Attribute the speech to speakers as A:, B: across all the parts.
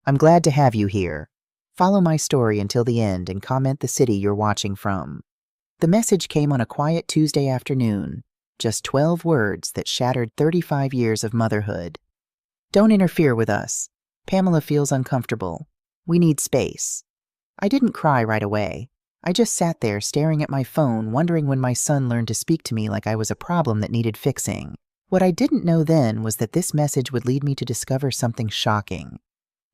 A: I'm glad to have you here. Follow my story until the end and comment the city you're watching from. The message came on a quiet Tuesday afternoon, just 12 words that shattered 35 years of motherhood. Don't interfere with us. Pamela feels uncomfortable. We need space. I didn't cry right away. I just sat there staring at my phone, wondering when my son learned to speak to me like I was a problem that needed fixing. What I didn't know then was that this message would lead me to discover something shocking.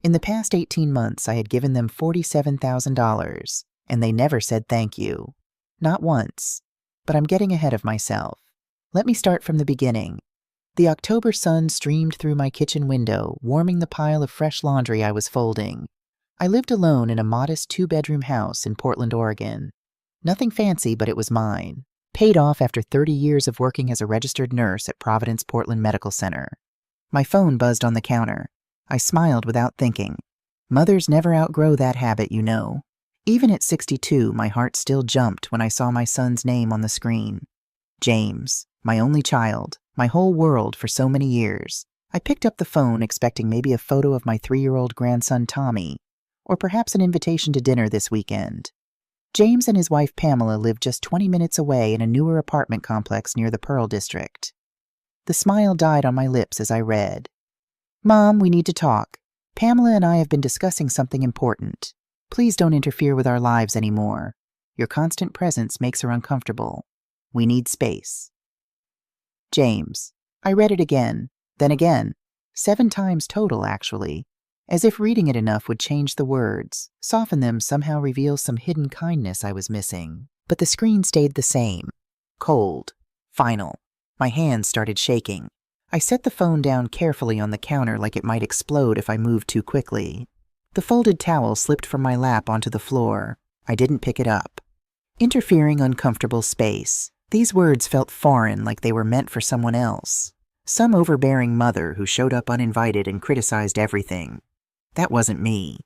A: In the past 18 months, I had given them $47,000, and they never said thank you. Not once. But I'm getting ahead of myself. Let me start from the beginning. The October sun streamed through my kitchen window, warming the pile of fresh laundry I was folding. I lived alone in a modest 2-bedroom house in Portland, Oregon. Nothing fancy, but it was mine. Paid off after 30 years of working as a registered nurse at Providence Portland Medical Center. My phone buzzed on the counter. I smiled without thinking. Mothers never outgrow that habit, you know. Even at 62, my heart still jumped when I saw my son's name on the screen. James, my only child, my whole world for so many years. I picked up the phone expecting maybe a photo of my 3-year-old grandson Tommy, or perhaps an invitation to dinner this weekend. James and his wife Pamela live just 20 minutes away in a newer apartment complex near the Pearl District. The smile died on my lips as I read. Mom, we need to talk. Pamela and I have been discussing something important. Please don't interfere with our lives anymore. Your constant presence makes her uncomfortable. We need space. James. I read it again, then again. 7 times total, actually. As if reading it enough would change the words, soften them, somehow reveal some hidden kindness I was missing. But the screen stayed the same. Cold. Final. My hands started shaking. I set the phone down carefully on the counter like it might explode if I moved too quickly. The folded towel slipped from my lap onto the floor. I didn't pick it up. Interfering, uncomfortable space. These words felt foreign, like they were meant for someone else. Some overbearing mother who showed up uninvited and criticized everything. That wasn't me.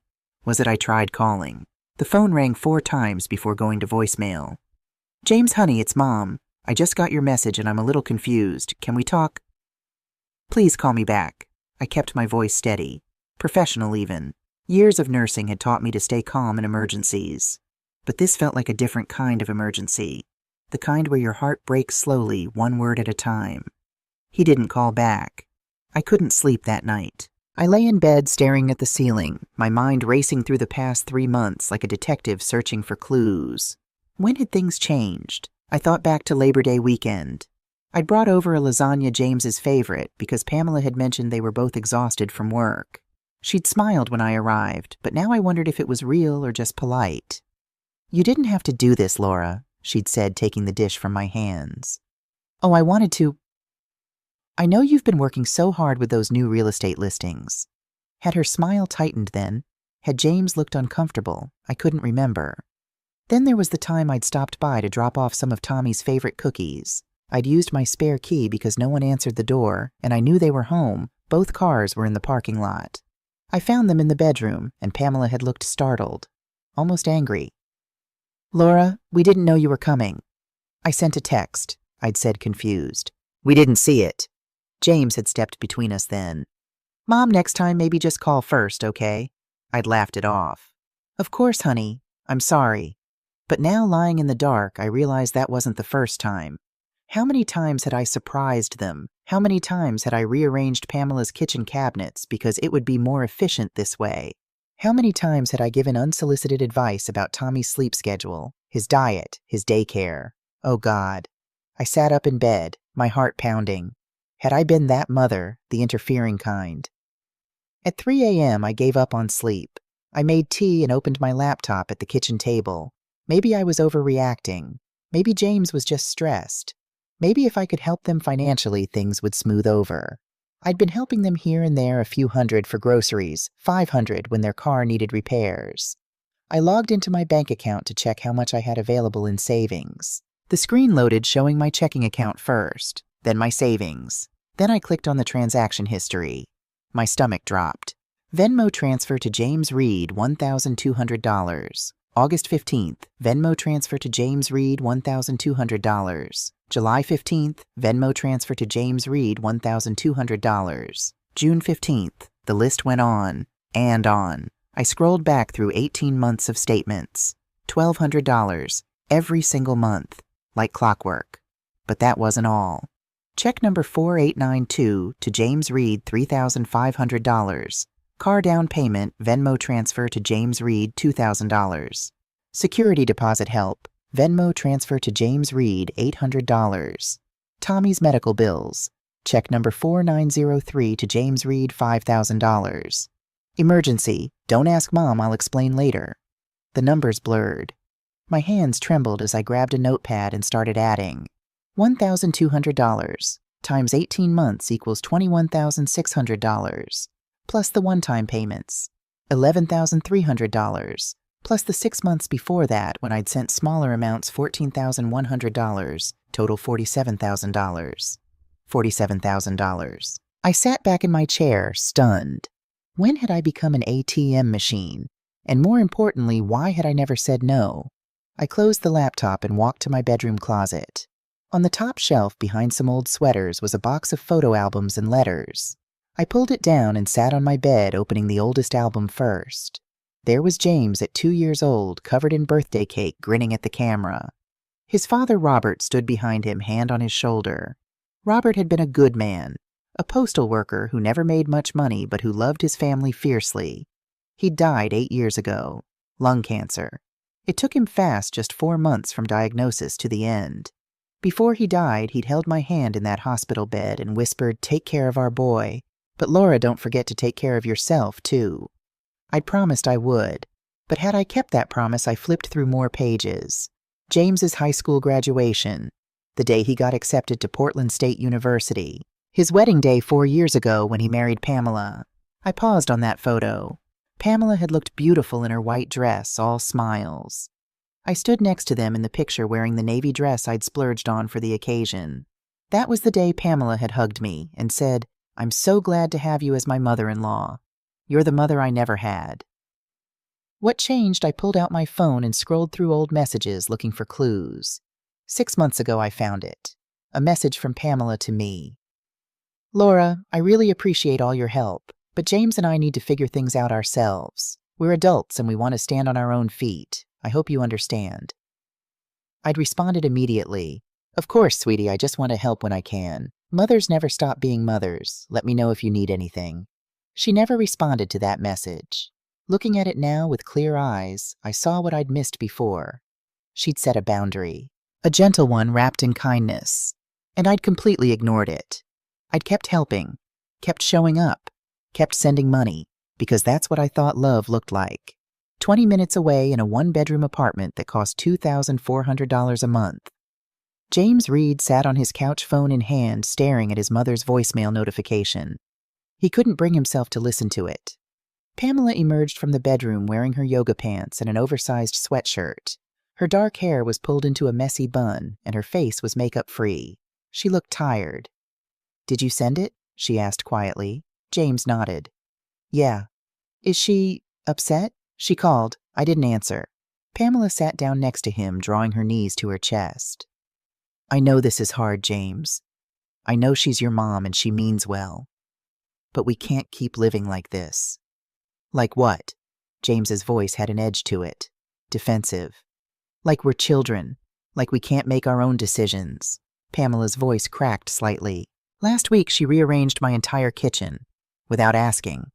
A: Was it? I tried calling. The phone rang 4 times before going to voicemail. James, honey, it's Mom. I just got your message and I'm a little confused. Can we talk? Please call me back. I kept my voice steady. Professional even. Years of nursing had taught me to stay calm in emergencies. But this felt like a different kind of emergency. The kind where your heart breaks slowly, 1 word at a time. He didn't call back. I couldn't sleep that night. I lay in bed staring at the ceiling, my mind racing through the past 3 months like a detective searching for clues. When had things changed? I thought back to Labor Day weekend. I'd brought over a lasagna, James's favorite, because Pamela had mentioned they were both exhausted from work. She'd smiled when I arrived, but now I wondered if it was real or just polite. You didn't have to do this, Laura, she'd said, taking the dish from my hands. Oh, I wanted to. I know you've been working so hard with those new real estate listings. Had her smile tightened then? Had James looked uncomfortable? I couldn't remember. Then there was the time I'd stopped by to drop off some of Tommy's favorite cookies. I'd used my spare key because no one answered the door, and I knew they were home. Both cars were in the parking lot. I found them in the bedroom, and Pamela had looked startled, almost angry. Laura, we didn't know you were coming. I sent a text, I'd said, confused. We didn't see it. James had stepped between us then. Mom, next time maybe just call first, okay? I'd laughed it off. Of course, honey. I'm sorry. But now, lying in the dark, I realized that wasn't the first time. How many times had I surprised them? How many times had I rearranged Pamela's kitchen cabinets because it would be more efficient this way? How many times had I given unsolicited advice about Tommy's sleep schedule, his diet, his daycare? Oh, God. I sat up in bed, my heart pounding. Had I been that mother, the interfering kind? At 3 a.m., I gave up on sleep. I made tea and opened my laptop at the kitchen table. Maybe I was overreacting. Maybe James was just stressed. Maybe if I could help them financially, things would smooth over. I'd been helping them here and there, a few hundred for groceries, 500 when their car needed repairs. I logged into my bank account to check how much I had available in savings. The screen loaded showing my checking account first, then my savings. Then I clicked on the transaction history. My stomach dropped. Venmo transfer to James Reed, $1,200. August 15th, Venmo transfer to James Reed, $1,200. July 15th, Venmo transfer to James Reed, $1,200. June 15th, the list went on. and on. I scrolled back through 18 months of statements. $1,200 every single month, like clockwork. But that wasn't all. Check number 4892 to James Reed, $3,500. Car down payment, Venmo transfer to James Reed, $2,000. Security deposit help, Venmo transfer to James Reed, $800. Tommy's medical bills, check number 4903 to James Reed, $5,000. Emergency, don't ask Mom, I'll explain later. The numbers blurred. My hands trembled as I grabbed a notepad and started adding. $1,200 times 18 months equals $21,600, plus the one-time payments. $11,300, plus the 6 months before that when I'd sent smaller amounts, $14,100, total $47,000. $47,000. I sat back in my chair, stunned. When had I become an ATM machine? And more importantly, why had I never said no? I closed the laptop and walked to my bedroom closet. On the top shelf behind some old sweaters was a box of photo albums and letters. I pulled it down and sat on my bed, opening the oldest album first. There was James at 2 years old, covered in birthday cake, grinning at the camera. His father, Robert, stood behind him, hand on his shoulder. Robert had been a good man, a postal worker who never made much money but who loved his family fiercely. He'd died 8 years ago, lung cancer. It took him fast, just 4 months from diagnosis to the end. Before he died, he'd held my hand in that hospital bed and whispered, "Take care of our boy. But Laura, don't forget to take care of yourself, too." I'd promised I would, but had I kept that promise, I flipped through more pages. James's high school graduation, the day he got accepted to Portland State University, his wedding day 4 years ago when he married Pamela. I paused on that photo. Pamela had looked beautiful in her white dress, all smiles. I stood next to them in the picture wearing the navy dress I'd splurged on for the occasion. That was the day Pamela had hugged me and said, "I'm so glad to have you as my mother-in-law. You're the mother I never had." What changed? I pulled out my phone and scrolled through old messages looking for clues. 6 months ago I found it. A message from Pamela to me. "Laura, I really appreciate all your help, but James and I need to figure things out ourselves. We're adults and we want to stand on our own feet. I hope you understand." I'd responded immediately. "Of course, sweetie, I just want to help when I can. Mothers never stop being mothers. Let me know if you need anything." She never responded to that message. Looking at it now with clear eyes, I saw what I'd missed before. She'd set a boundary, a gentle one wrapped in kindness, and I'd completely ignored it. I'd kept helping, kept showing up, kept sending money, because that's what I thought love looked like. 20 minutes away in a one-bedroom apartment that cost $2,400 a month. James Reed sat on his couch, phone in hand, staring at his mother's voicemail notification. He couldn't bring himself to listen to it. Pamela emerged from the bedroom wearing her yoga pants and an oversized sweatshirt. Her dark hair was pulled into a messy bun, and her face was makeup-free. She looked tired. "Did you send it?" she asked quietly. James nodded. "Yeah." "Is she upset?" She called. I didn't answer. Pamela sat down next to him, drawing her knees to her chest. "I know this is hard, James. I know she's your mom and she means well. But we can't keep living like this." "Like what?" James's voice had an edge to it. Defensive. "Like we're children. Like we can't make our own decisions." Pamela's voice cracked slightly. "Last week she rearranged my entire kitchen. Without asking.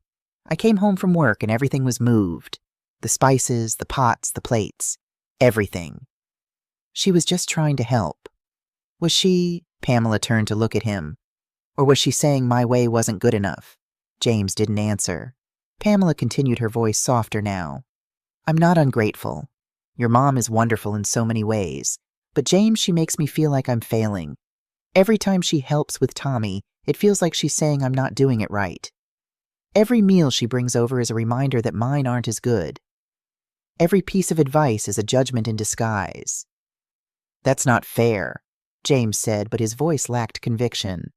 A: I came home from work and everything was moved. The spices, the pots, the plates. Everything. She was just trying to help. Was she..." Pamela turned to look at him. "Or was she saying my way wasn't good enough?" James didn't answer. Pamela continued, her voice softer now. "I'm not ungrateful. Your mom is wonderful in so many ways. But James, she makes me feel like I'm failing. Every time she helps with Tommy, it feels like she's saying I'm not doing it right. Every meal she brings over is a reminder that mine aren't as good. Every piece of advice is a judgment in disguise." "That's not fair," James said, but his voice lacked conviction.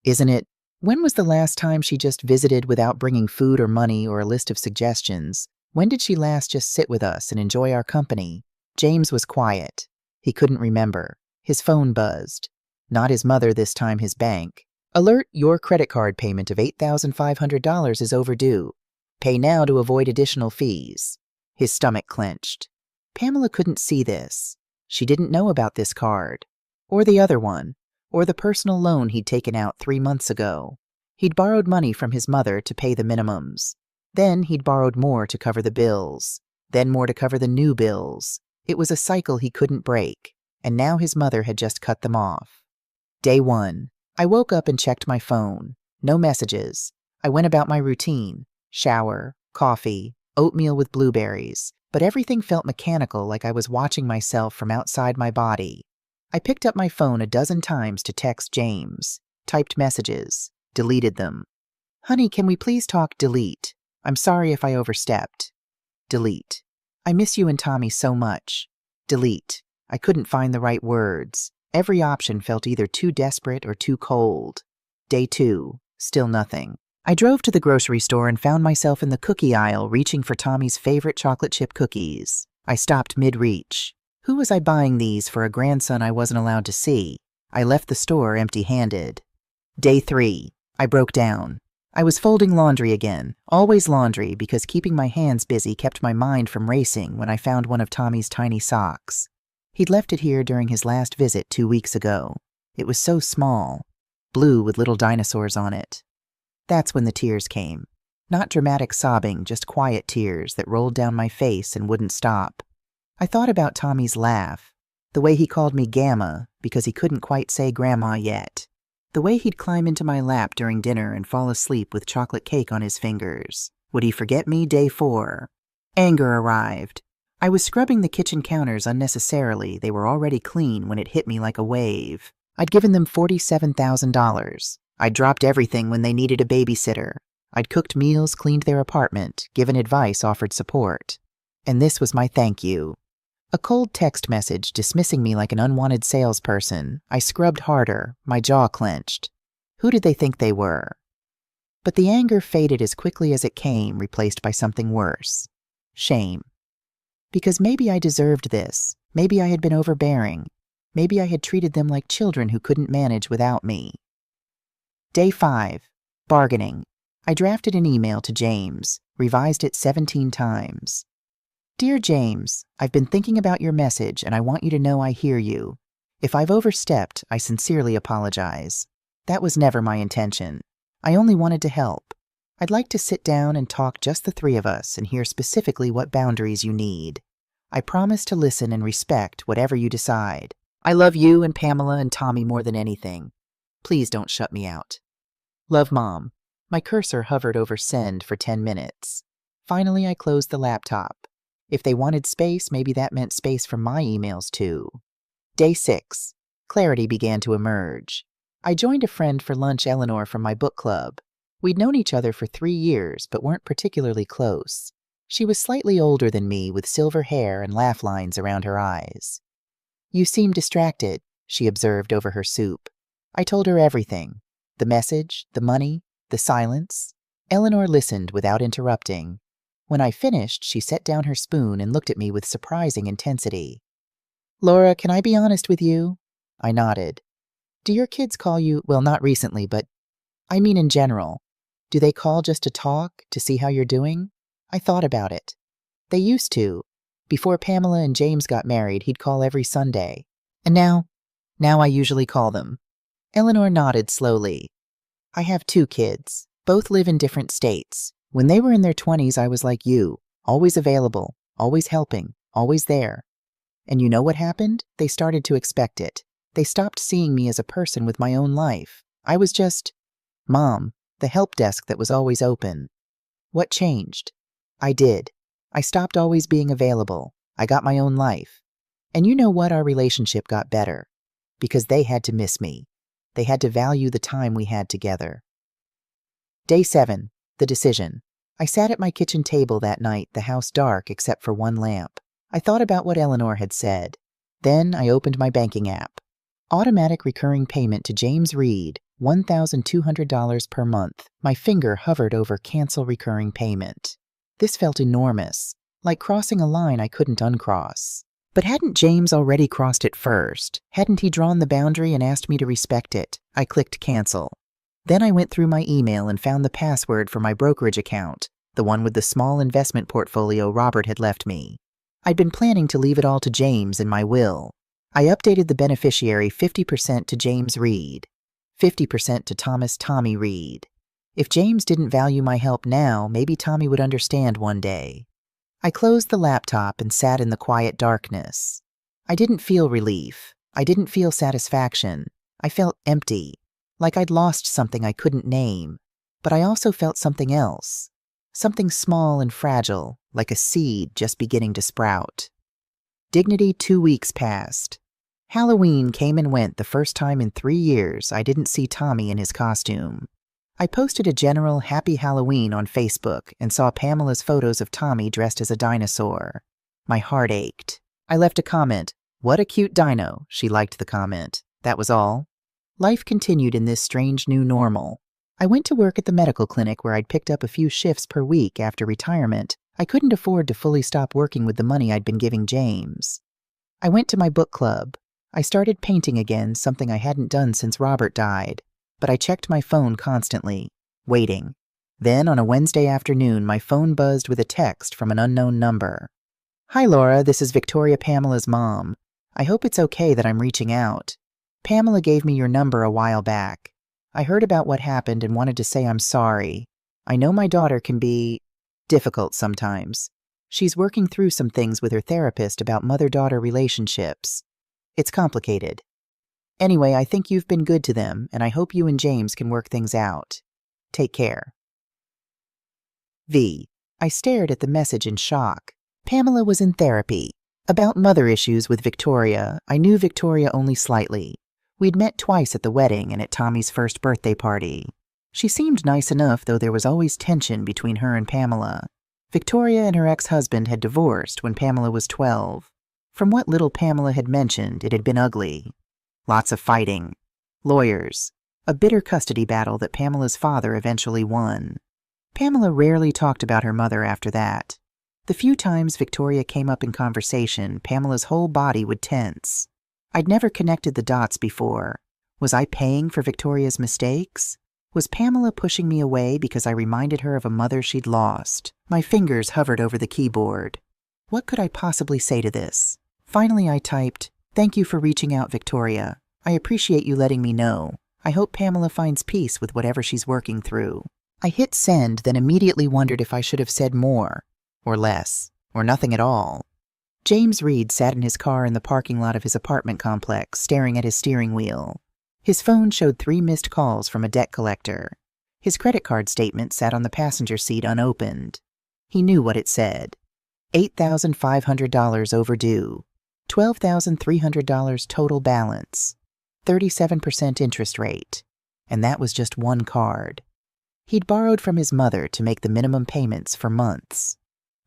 A: "Isn't it? When was the last time she just visited without bringing food or money or a list of suggestions? When did she last just sit with us and enjoy our company?" James was quiet. He couldn't remember. His phone buzzed. Not his mother this time, his bank. "Alert, your credit card payment of $8,500 is overdue." Pay now to avoid additional fees. His stomach clenched. Pamela couldn't see this. She didn't know about this card, or the other one, or the personal loan he'd taken out 3 months ago. He'd borrowed money from his mother to pay the minimums. Then he'd borrowed more to cover the bills. Then more to cover the new bills. It was a cycle he couldn't break, and now his mother had just cut them off. Day 1. I woke up and checked my phone. No messages. I went about my routine. Shower, coffee, oatmeal with blueberries. But everything felt mechanical, like I was watching myself from outside my body. I picked up my phone a dozen times to text James. Typed messages. Deleted them. Honey, can we please talk? Delete. I'm sorry if I overstepped. Delete. I miss you and Tommy so much. Delete. I couldn't find the right words. Every option felt either too desperate or too cold. Day 2. Still nothing. I drove to the grocery store and found myself in the cookie aisle reaching for Tommy's favorite chocolate chip cookies. I stopped mid-reach. Who was I buying these for a grandson I wasn't allowed to see? I left the store empty-handed. Day 3. I broke down. I was folding laundry again, always laundry, because keeping my hands busy kept my mind from racing when I found one of Tommy's tiny socks. He'd left it here during his last visit 2 weeks ago. It was so small, blue with little dinosaurs on it. That's when the tears came. Not dramatic sobbing, just quiet tears that rolled down my face and wouldn't stop. I thought about Tommy's laugh, the way he called me Gamma because he couldn't quite say Grandma yet. The way he'd climb into my lap during dinner and fall asleep with chocolate cake on his fingers. Would he forget me? Day 4. Anger arrived. I was scrubbing the kitchen counters unnecessarily. They were already clean when it hit me like a wave. I'd given them $47,000. I'd dropped everything when they needed a babysitter. I'd cooked meals, cleaned their apartment, given advice, offered support. And this was my thank you. A cold text message dismissing me like an unwanted salesperson. I scrubbed harder, my jaw clenched. Who did they think they were? But the anger faded as quickly as it came, replaced by something worse. Shame. Because maybe I deserved this. Maybe I had been overbearing. Maybe I had treated them like children who couldn't manage without me. Day 5. Bargaining. I drafted an email to James, revised it 17 times. Dear James, I've been thinking about your message and I want you to know I hear you. If I've overstepped, I sincerely apologize. That was never my intention. I only wanted to help. I'd like to sit down and talk, just the 3 of us, and hear specifically what boundaries you need. I promise to listen and respect whatever you decide. I love you and Pamela and Tommy more than anything. Please don't shut me out. Love, Mom. My cursor hovered over send for 10 minutes. Finally, I closed the laptop. If they wanted space, maybe that meant space from my emails too. Day 6. Clarity began to emerge. I joined a friend for lunch, Eleanor, from my book club. We'd known each other for 3 years, but weren't particularly close. She was slightly older than me, with silver hair and laugh lines around her eyes. You seem distracted, she observed over her soup. I told her everything. The message, the money, the silence. Eleanor listened without interrupting. When I finished, she set down her spoon and looked at me with surprising intensity. Laura, can I be honest with you? I nodded. Do your kids call you, well, not recently, but I mean in general. Do they call just to talk, to see how you're doing? I thought about it. They used to. Before Pamela and James got married, he'd call every Sunday. And now I usually call them. Eleanor nodded slowly. I have 2 kids. Both live in different states. When they were in their 20s, I was like you, always available, always helping, always there. And you know what happened? They started to expect it. They stopped seeing me as a person with my own life. I was just Mom, the help desk that was always open. What changed? I did. I stopped always being available. I got my own life. And you know what? Our relationship got better. Because they had to miss me. They had to value the time we had together. Day 7. The decision. I sat at my kitchen table that night, the house dark except for one lamp. I thought about what Eleanor had said. Then I opened my banking app. Automatic recurring payment to James Reed, $1,200 per month. My finger hovered over cancel recurring payment. This felt enormous, like crossing a line I couldn't uncross. But hadn't James already crossed it first? Hadn't he drawn the boundary and asked me to respect it? I clicked cancel. Then I went through my email and found the password for my brokerage account, the one with the small investment portfolio Robert had left me. I'd been planning to leave it all to James in my will. I updated the beneficiary 50% to James Reed, 50% to Thomas Tommy Reed. If James didn't value my help now, maybe Tommy would understand one day. I closed the laptop and sat in the quiet darkness. I didn't feel relief. I didn't feel satisfaction. I felt empty, like I'd lost something I couldn't name. But I also felt something else, something small and fragile, like a seed just beginning to sprout. Dignity 2 weeks passed. Halloween came and went the first time in 3 years I didn't see Tommy in his costume. I posted a general Happy Halloween on Facebook and saw Pamela's photos of Tommy dressed as a dinosaur. My heart ached. I left a comment. "What a cute dino." She liked the comment. That was all. Life continued in this strange new normal. I went to work at the medical clinic where I'd picked up a few shifts per week after retirement. I couldn't afford to fully stop working with the money I'd been giving James. I went to my book club. I started painting again, something I hadn't done since Robert died. But I checked my phone constantly, waiting. Then, on a Wednesday afternoon, my phone buzzed with a text from an unknown number. "Hi, Laura, this is Victoria Pamela's mom. I hope it's okay that I'm reaching out. Pamela gave me your number a while back. I heard about what happened and wanted to say I'm sorry. I know my daughter can be difficult sometimes. She's working through some things with her therapist about mother-daughter relationships. It's complicated. Anyway, I think you've been good to them, and I hope you and James can work things out. Take care. V. I stared at the message in shock. Pamela was in therapy. About mother issues with Victoria, I knew Victoria only slightly. We'd met twice at the wedding and at Tommy's first birthday party. She seemed nice enough, though there was always tension between her and Pamela. Victoria and her ex-husband had divorced when Pamela was 12. From what little Pamela had mentioned, it had been ugly. Lots of fighting. Lawyers. A bitter custody battle that Pamela's father eventually won. Pamela rarely talked about her mother after that. The few times Victoria came up in conversation, Pamela's whole body would tense. I'd never connected the dots before. Was I paying for Victoria's mistakes? Was Pamela pushing me away because I reminded her of a mother she'd lost? My fingers hovered over the keyboard. What could I possibly say to this? Finally, I typed, "Thank you for reaching out, Victoria. I appreciate you letting me know. I hope Pamela finds peace with whatever she's working through." I hit send, then immediately wondered if I should have said more, or less, or nothing at all. James Reed sat in his car in the parking lot of his apartment complex, staring at his steering wheel. His phone showed 3 missed calls from a debt collector. His credit card statement sat on the passenger seat unopened. He knew what it said. $8,500 overdue. $12,300 total balance. 37% interest rate. And that was just one card. He'd borrowed from his mother to make the minimum payments for months.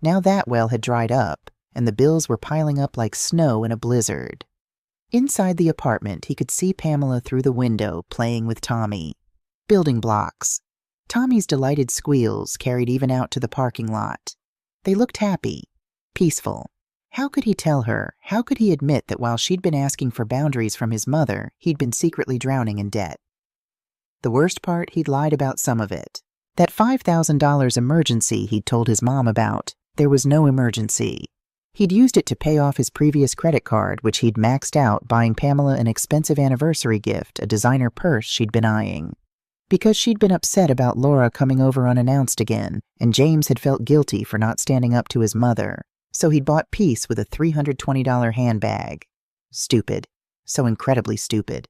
A: Now that well had dried up, and the bills were piling up like snow in a blizzard. Inside the apartment, he could see Pamela through the window playing with Tommy. Building blocks. Tommy's delighted squeals carried even out to the parking lot. They looked happy, peaceful. How could he tell her? How could he admit that while she'd been asking for boundaries from his mother, he'd been secretly drowning in debt? The worst part, he'd lied about some of it. That $5,000 emergency he'd told his mom about, there was no emergency. He'd used it to pay off his previous credit card, which he'd maxed out buying Pamela an expensive anniversary gift, a designer purse she'd been eyeing. Because she'd been upset about Laura coming over unannounced again, and James had felt guilty for not standing up to his mother, so he'd bought peace with a $320 handbag. Stupid. So incredibly stupid.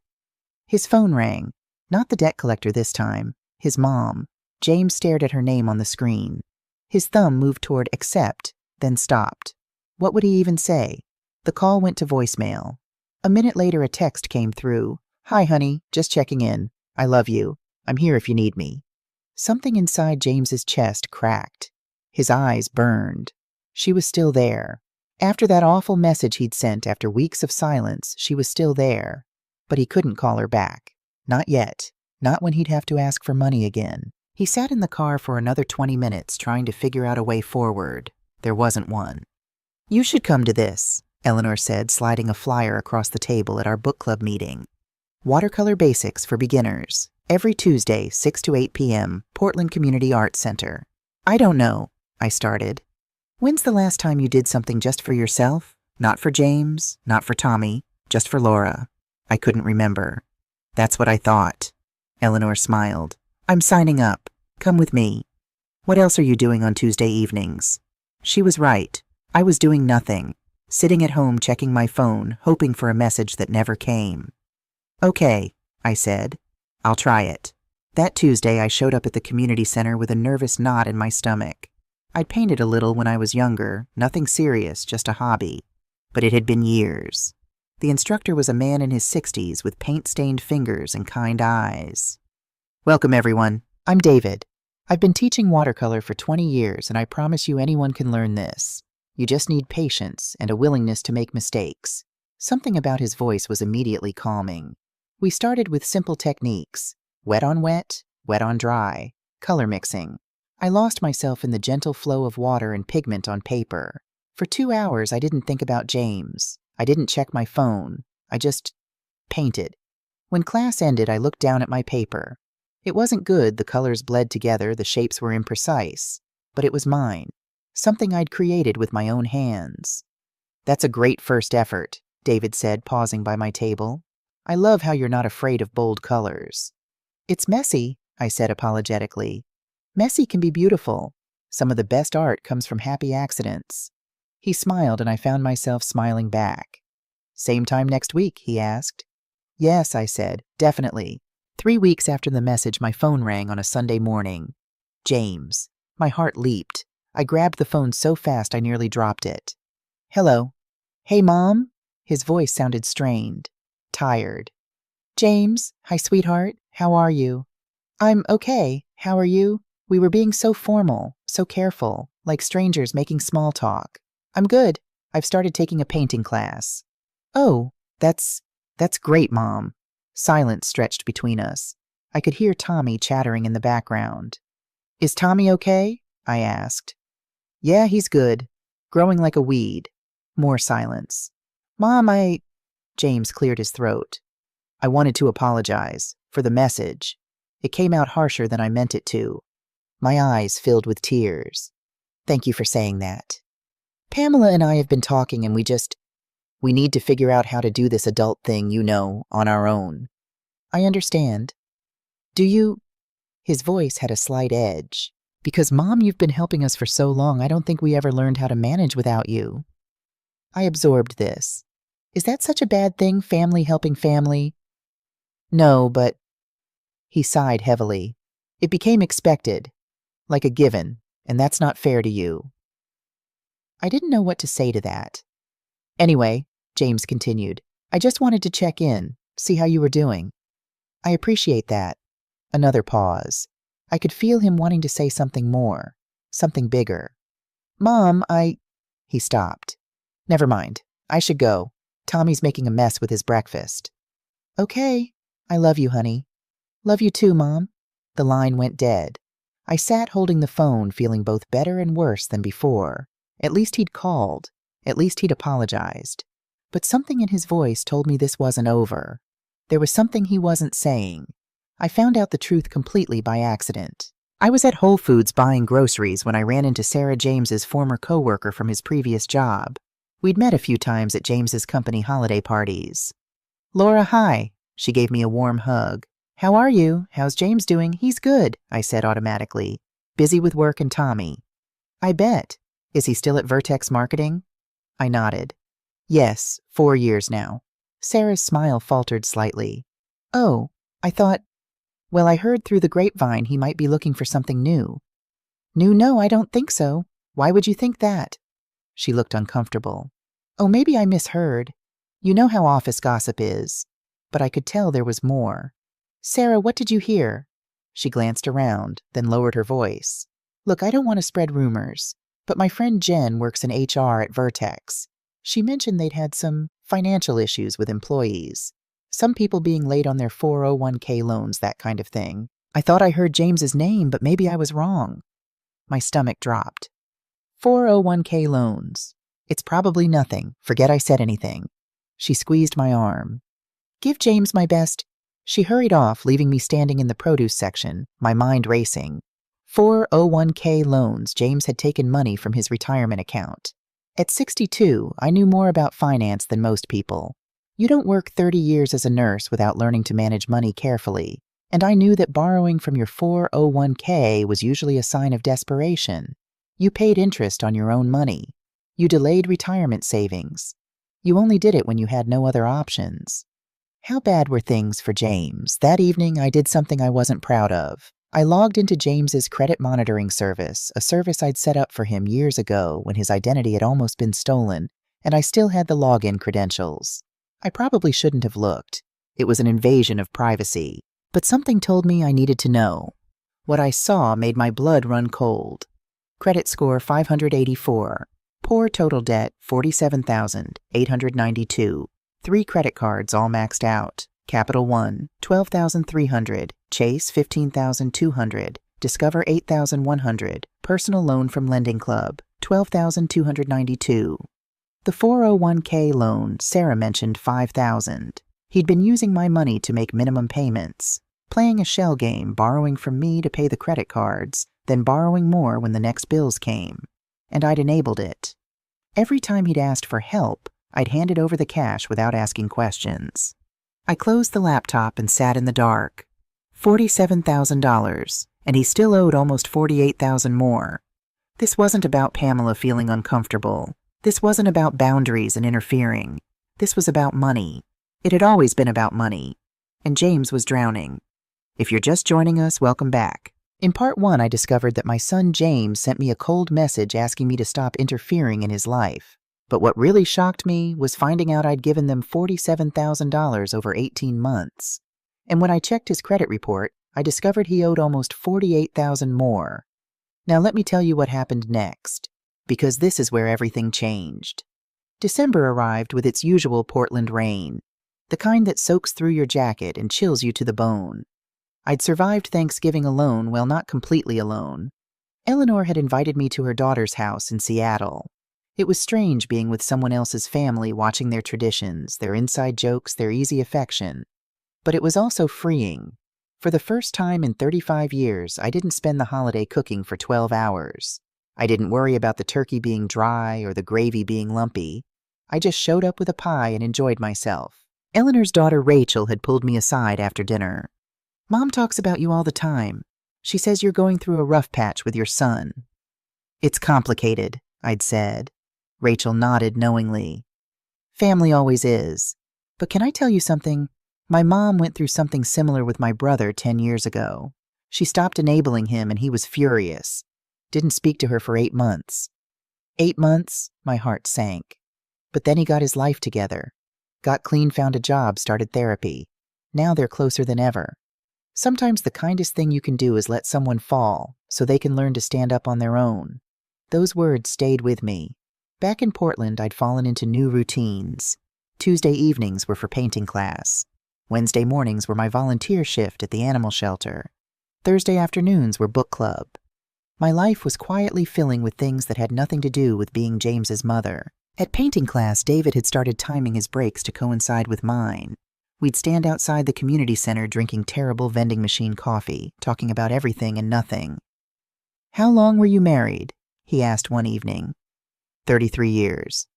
A: His phone rang. Not the debt collector this time. His mom. James stared at her name on the screen. His thumb moved toward accept, then stopped. What would he even say? The call went to voicemail. A minute later, a text came through. "Hi, honey. Just checking in. I love you. I'm here if you need me." Something inside James's chest cracked. His eyes burned. She was still there. After that awful message he'd sent after weeks of silence, she was still there. But he couldn't call her back. Not yet. Not when he'd have to ask for money again. He sat in the car for another 20 minutes trying to figure out a way forward. There wasn't one. "You should come to this," Eleanor said, sliding a flyer across the table at our book club meeting. "Watercolor Basics for Beginners. Every Tuesday, 6 to 8 p.m., Portland Community Arts Center. I don't know, I started. When's the last time you did something just for yourself? Not for James, not for Tommy, just for Laura. I couldn't remember. That's what I thought. Eleanor smiled. I'm signing up. Come with me. What else are you doing on Tuesday evenings? She was right. I was doing nothing, sitting at home checking my phone, hoping for a message that never came. Okay, I said. I'll try it. That Tuesday I showed up at the community center with a nervous knot in my stomach. I'd painted a little when I was younger, nothing serious, just a hobby. But it had been years. The instructor was a man in his 60s with paint-stained fingers and kind eyes. Welcome, everyone. I'm David. I've been teaching watercolor for 20 years, and I promise you anyone can learn this. You just need patience and a willingness to make mistakes. Something about his voice was immediately calming. We started with simple techniques: wet on wet, wet on dry, color mixing. I lost myself in the gentle flow of water and pigment on paper. For 2 hours, I didn't think about James. I didn't check my phone. I just painted. When class ended, I looked down at my paper. It wasn't good, the colors bled together, the shapes were imprecise. But it was mine. Something I'd created with my own hands. That's a great first effort, David said, pausing by my table. I love how you're not afraid of bold colors. It's messy, I said apologetically. Messy can be beautiful. Some of the best art comes from happy accidents. He smiled, and I found myself smiling back. Same time next week, he asked. Yes, I said, definitely. 3 weeks after the message, my phone rang on a Sunday morning. James. My heart leaped. I grabbed the phone so fast I nearly dropped it. Hello. Hey, Mom? His voice sounded strained, tired. James, hi, sweetheart. How are you? I'm okay. How are you? We were being so formal, so careful, like strangers making small talk. I'm good. I've started taking a painting class. Oh, that's great, Mom. Silence stretched between us. I could hear Tommy chattering in the background. Is Tommy okay? I asked. Yeah, he's good. Growing like a weed. More silence. Mom, James cleared his throat. I wanted to apologize for the message. It came out harsher than I meant it to. My eyes filled with tears. Thank you for saying that. Pamela and I have been talking, and we need to figure out how to do this adult thing, on our own. I understand. Do you? His voice had a slight edge. Because, Mom, you've been helping us for so long, I don't think we ever learned how to manage without you. I absorbed this. Is that such a bad thing, family helping family? No, but... He sighed heavily. It became expected, like a given, and that's not fair to you. I didn't know what to say to that. Anyway, James continued, I just wanted to check in, see how you were doing. I appreciate that. Another pause. I could feel him wanting to say something more, something bigger. Mom, He stopped. Never mind. I should go. Tommy's making a mess with his breakfast. Okay. I love you, honey. Love you too, Mom. The line went dead. I sat holding the phone, feeling both better and worse than before. At least he'd called. At least he'd apologized. But something in his voice told me this wasn't over. There was something he wasn't saying. I found out the truth completely by accident. I was at Whole Foods buying groceries when I ran into Sarah James's former coworker from his previous job. We'd met a few times at James's company holiday parties. Laura, hi. She gave me a warm hug. How are you? How's James doing? He's good, I said automatically. Busy with work and Tommy. I bet. Is he still at Vertex Marketing? I nodded. Yes, 4 years now. Sarah's smile faltered slightly. Oh, I thought... Well, I heard through the grapevine he might be looking for something new. New? No, I don't think so. Why would you think that? She looked uncomfortable. Oh, maybe I misheard. You know how office gossip is. But I could tell there was more. Sarah, what did you hear? She glanced around, then lowered her voice. Look, I don't want to spread rumors, but my friend Jen works in HR at Vertex. She mentioned they'd had some financial issues with employees. Some people being late on their 401k loans, that kind of thing. I thought I heard James's name, but maybe I was wrong. My stomach dropped. 401k loans. It's probably nothing. Forget I said anything. She squeezed my arm. Give James my best. She hurried off, leaving me standing in the produce section, my mind racing. 401k loans. James had taken money from his retirement account. At 62, I knew more about finance than most people. You don't work 30 years as a nurse without learning to manage money carefully, and I knew that borrowing from your 401k was usually a sign of desperation. You paid interest on your own money. You delayed retirement savings. You only did it when you had no other options. How bad were things for James? That evening, I did something I wasn't proud of. I logged into James's credit monitoring service, a service I'd set up for him years ago when his identity had almost been stolen, and I still had the login credentials. I probably shouldn't have looked. It was an invasion of privacy. But something told me I needed to know. What I saw made my blood run cold. Credit score 584. Poor total debt 47,892. 3 credit cards all maxed out. Capital One 12,300. Chase 15,200. Discover 8,100. Personal loan from Lending Club 12,292. The 401k loan, Sarah mentioned 5,000. He'd been using my money to make minimum payments, playing a shell game, borrowing from me to pay the credit cards, then borrowing more when the next bills came. And I'd enabled it. Every time he'd asked for help, I'd handed over the cash without asking questions. I closed the laptop and sat in the dark. $47,000, and he still owed almost $48,000 more. This wasn't about Pamela feeling uncomfortable. This wasn't about boundaries and interfering. This was about money. It had always been about money. And James was drowning. If you're just joining us, welcome back. In part 1, I discovered that my son James sent me a cold message asking me to stop interfering in his life. But what really shocked me was finding out I'd given them $47,000 over 18 months. And when I checked his credit report, I discovered he owed almost $48,000 more. Now let me tell you what happened next, because this is where everything changed. December arrived with its usual Portland rain, the kind that soaks through your jacket and chills you to the bone. I'd survived Thanksgiving alone, well, not completely alone. Eleanor had invited me to her daughter's house in Seattle. It was strange being with someone else's family, watching their traditions, their inside jokes, their easy affection. But it was also freeing. For the first time in 35 years, I didn't spend the holiday cooking for 12 hours. I didn't worry about the turkey being dry or the gravy being lumpy. I just showed up with a pie and enjoyed myself. Eleanor's daughter Rachel had pulled me aside after dinner. "Mom talks about you all the time. She says you're going through a rough patch with your son." "It's complicated," I'd said. Rachel nodded knowingly. "Family always is. But can I tell you something? My mom went through something similar with my brother 10 years ago. She stopped enabling him and he was furious. Didn't speak to her for 8 months. 8 months? My heart sank. But then he got his life together. Got clean, found a job, started therapy. Now they're closer than ever. Sometimes the kindest thing you can do is let someone fall so they can learn to stand up on their own." Those words stayed with me. Back in Portland, I'd fallen into new routines. Tuesday evenings were for painting class. Wednesday mornings were my volunteer shift at the animal shelter. Thursday afternoons were book club. My life was quietly filling with things that had nothing to do with being James's mother. At painting class, David had started timing his breaks to coincide with mine. We'd stand outside the community center drinking terrible vending machine coffee, talking about everything and nothing. "How long were you married?" he asked one evening. 33 years.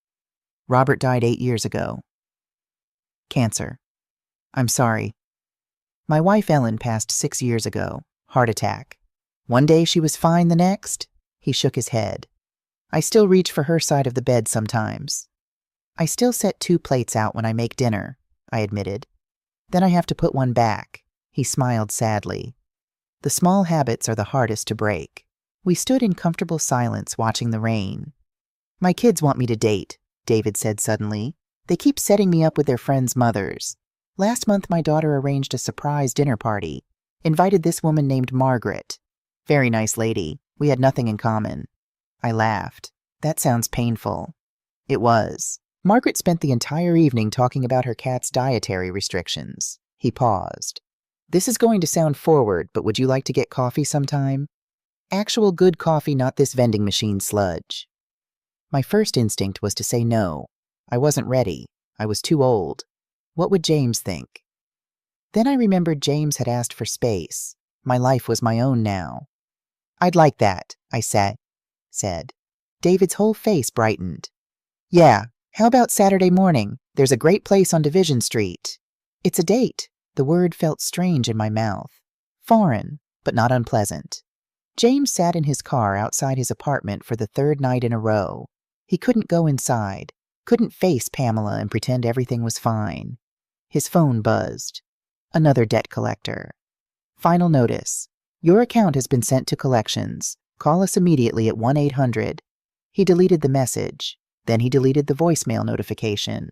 A: Robert died 8 years ago. Cancer. I'm sorry. My wife Ellen passed 6 years ago. Heart attack. One day she was fine, the next? He shook his head. I still reach for her side of the bed sometimes. I still set 2 plates out when I make dinner, I admitted. Then I have to put one back. He smiled sadly. The small habits are the hardest to break. We stood in comfortable silence watching the rain. "My kids want me to date," David said suddenly. "They keep setting me up with their friends' mothers. Last month my daughter arranged a surprise dinner party. Invited this woman named Margaret. Very nice lady. We had nothing in common." I laughed. "That sounds painful." It was. Margaret spent the entire evening talking about her cat's dietary restrictions. He paused. "This is going to sound forward, but would you like to get coffee sometime? Actual good coffee, not this vending machine sludge." My first instinct was to say no. I wasn't ready. I was too old. What would James think? Then I remembered James had asked for space. My life was my own now. I'd like that, I said. David's whole face brightened. Yeah, how about Saturday morning? There's a great place on Division Street. It's a date. The word felt strange in my mouth. Foreign, but not unpleasant. James sat in his car outside his apartment for the third night in a row. He couldn't go inside, couldn't face Pamela and pretend everything was fine. His phone buzzed. Another debt collector. Final notice. Your account has been sent to collections. Call us immediately at 1-800. He deleted the message. Then he deleted the voicemail notification.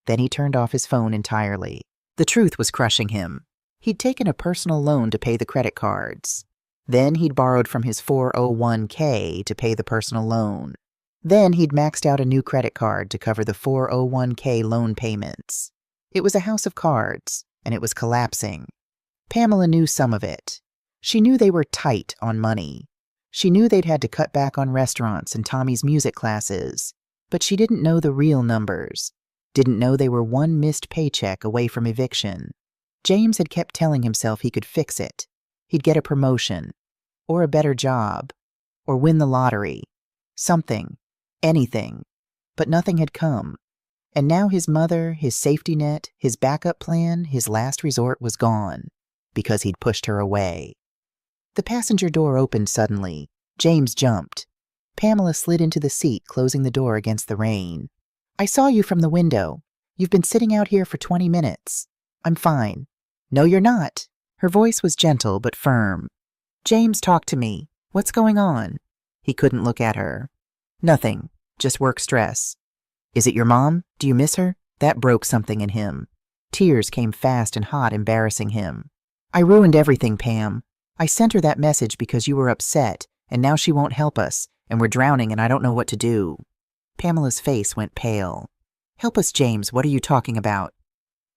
A: Then he turned off his phone entirely. The truth was crushing him. He'd taken a personal loan to pay the credit cards. Then he'd borrowed from his 401k to pay the personal loan. Then he'd maxed out a new credit card to cover the 401k loan payments. It was a house of cards, and it was collapsing. Pamela knew some of it. She knew they were tight on money. She knew they'd had to cut back on restaurants and Tommy's music classes. But she didn't know the real numbers. Didn't know they were one missed paycheck away from eviction. James had kept telling himself he could fix it. He'd get a promotion, or a better job, or win the lottery. Something, anything. But nothing had come. And now his mother, his safety net, his backup plan, his last resort was gone, because he'd pushed her away. The passenger door opened suddenly. James jumped. Pamela slid into the seat, closing the door against the rain. I saw you from the window. You've been sitting out here for 20 minutes. I'm fine. No, you're not. Her voice was gentle but firm. James, talk to me. What's going on? He couldn't look at her. Nothing. Just work stress. Is it your mom? Do you miss her? That broke something in him. Tears came fast and hot, embarrassing him. I ruined everything, Pam. I sent her that message because you were upset, and now she won't help us, and we're drowning and I don't know what to do. Pamela's face went pale. Help us, James. What are you talking about?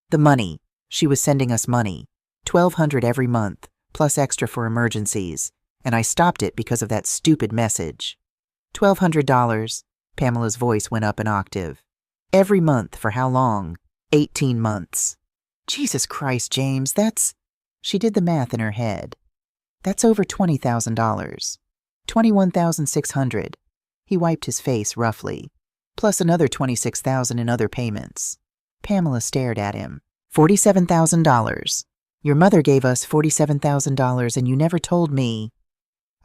A: The money. She was sending us money. $1,200 every month, plus extra for emergencies, and I stopped it because of that stupid message. $1,200. Pamela's voice went up an octave. Every month for how long? 18 months. Jesus Christ, James, that's... She did the math in her head. That's over $20,000. $21,600. He wiped his face roughly. Plus another $26,000 in other payments. Pamela stared at him. $47,000. Your mother gave us $47,000 and you never told me.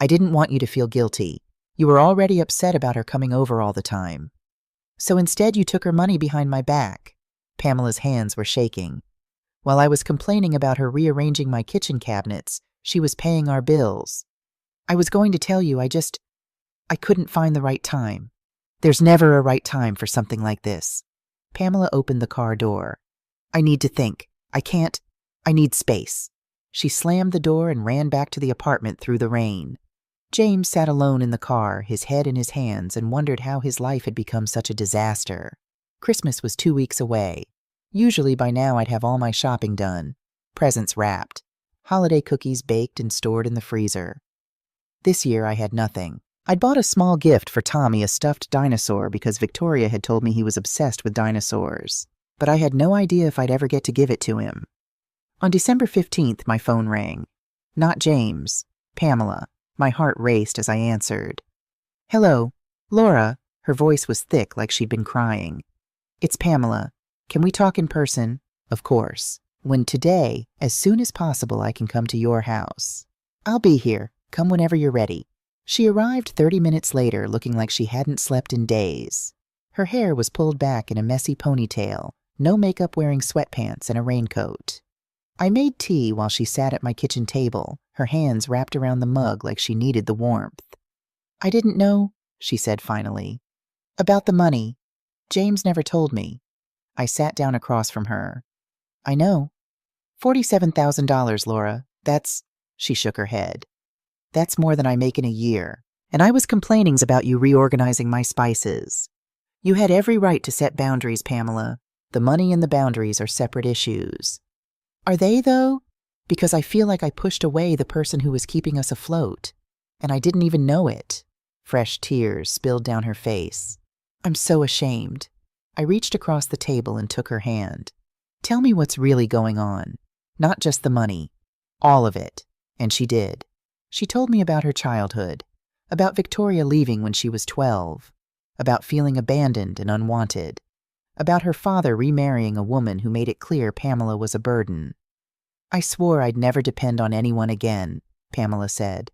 A: I didn't want you to feel guilty. You were already upset about her coming over all the time. So instead you took her money behind my back. Pamela's hands were shaking. While I was complaining about her rearranging my kitchen cabinets, she was paying our bills. I was going to tell you, I couldn't find the right time. There's never a right time for something like this. Pamela opened the car door. I need to think. I need space. She slammed the door and ran back to the apartment through the rain. James sat alone in the car, his head in his hands, and wondered how his life had become such a disaster. Christmas was 2 weeks away. Usually by now I'd have all my shopping done, presents wrapped, holiday cookies baked and stored in the freezer. This year I had nothing. I'd bought a small gift for Tommy, a stuffed dinosaur, because Victoria had told me he was obsessed with dinosaurs. But I had no idea if I'd ever get to give it to him. On December 15th, my phone rang. Not James. Pamela. My heart raced as I answered. Hello. Laura. Her voice was thick like she'd been crying. It's Pamela. Can we talk in person? Of course. When today, as soon as possible, I can come to your house. I'll be here. Come whenever you're ready. She arrived 30 minutes later, looking like she hadn't slept in days. Her hair was pulled back in a messy ponytail, no makeup, wearing sweatpants and a raincoat. I made tea while she sat at my kitchen table, her hands wrapped around the mug like she needed the warmth. I didn't know, she said finally. About the money. James never told me. I sat down across from her. I know. $47,000, Laura. She shook her head. That's more than I make in a year. And I was complaining about you reorganizing my spices. You had every right to set boundaries, Pamela. The money and the boundaries are separate issues. Are they, though? Because I feel like I pushed away the person who was keeping us afloat. And I didn't even know it. Fresh tears spilled down her face. I'm so ashamed. I reached across the table and took her hand. Tell me what's really going on. Not just the money. All of it. And she did. She told me about her childhood, about Victoria leaving when she was 12, about feeling abandoned and unwanted, about her father remarrying a woman who made it clear Pamela was a burden. I swore I'd never depend on anyone again, Pamela said,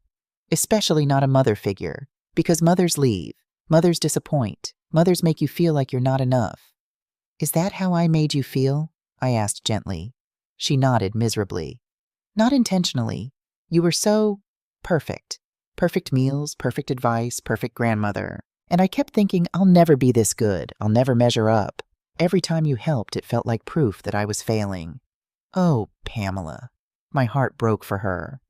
A: especially not a mother figure, because mothers leave, mothers disappoint, mothers make you feel like you're not enough. Is that how I made you feel? I asked gently. She nodded miserably. Not intentionally. You were so perfect. Perfect meals, perfect advice, perfect grandmother. And I kept thinking, I'll never be this good. I'll never measure up. Every time you helped, it felt like proof that I was failing. Oh, Pamela. My heart broke for her.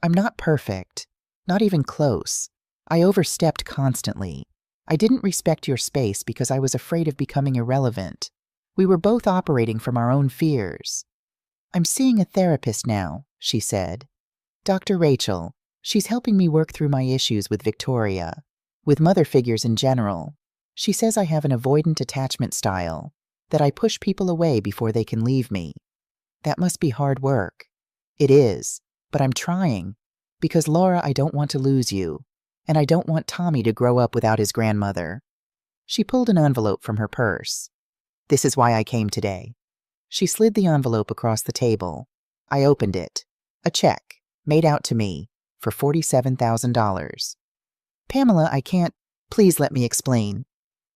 A: I'm not perfect. Not even close. I overstepped constantly. I didn't respect your space because I was afraid of becoming irrelevant. We were both operating from our own fears. I'm seeing a therapist now, she said. Dr. Rachel. She's helping me work through my issues with Victoria, with mother figures in general. She says I have an avoidant attachment style, that I push people away before they can leave me. That must be hard work. It is, but I'm trying, because Laura, I don't want to lose you, and I don't want Tommy to grow up without his grandmother. She pulled an envelope from her purse. This is why I came today. She slid the envelope across the table. I opened it. A check, made out to me, for $47,000. Pamela, I can't. Please let me explain.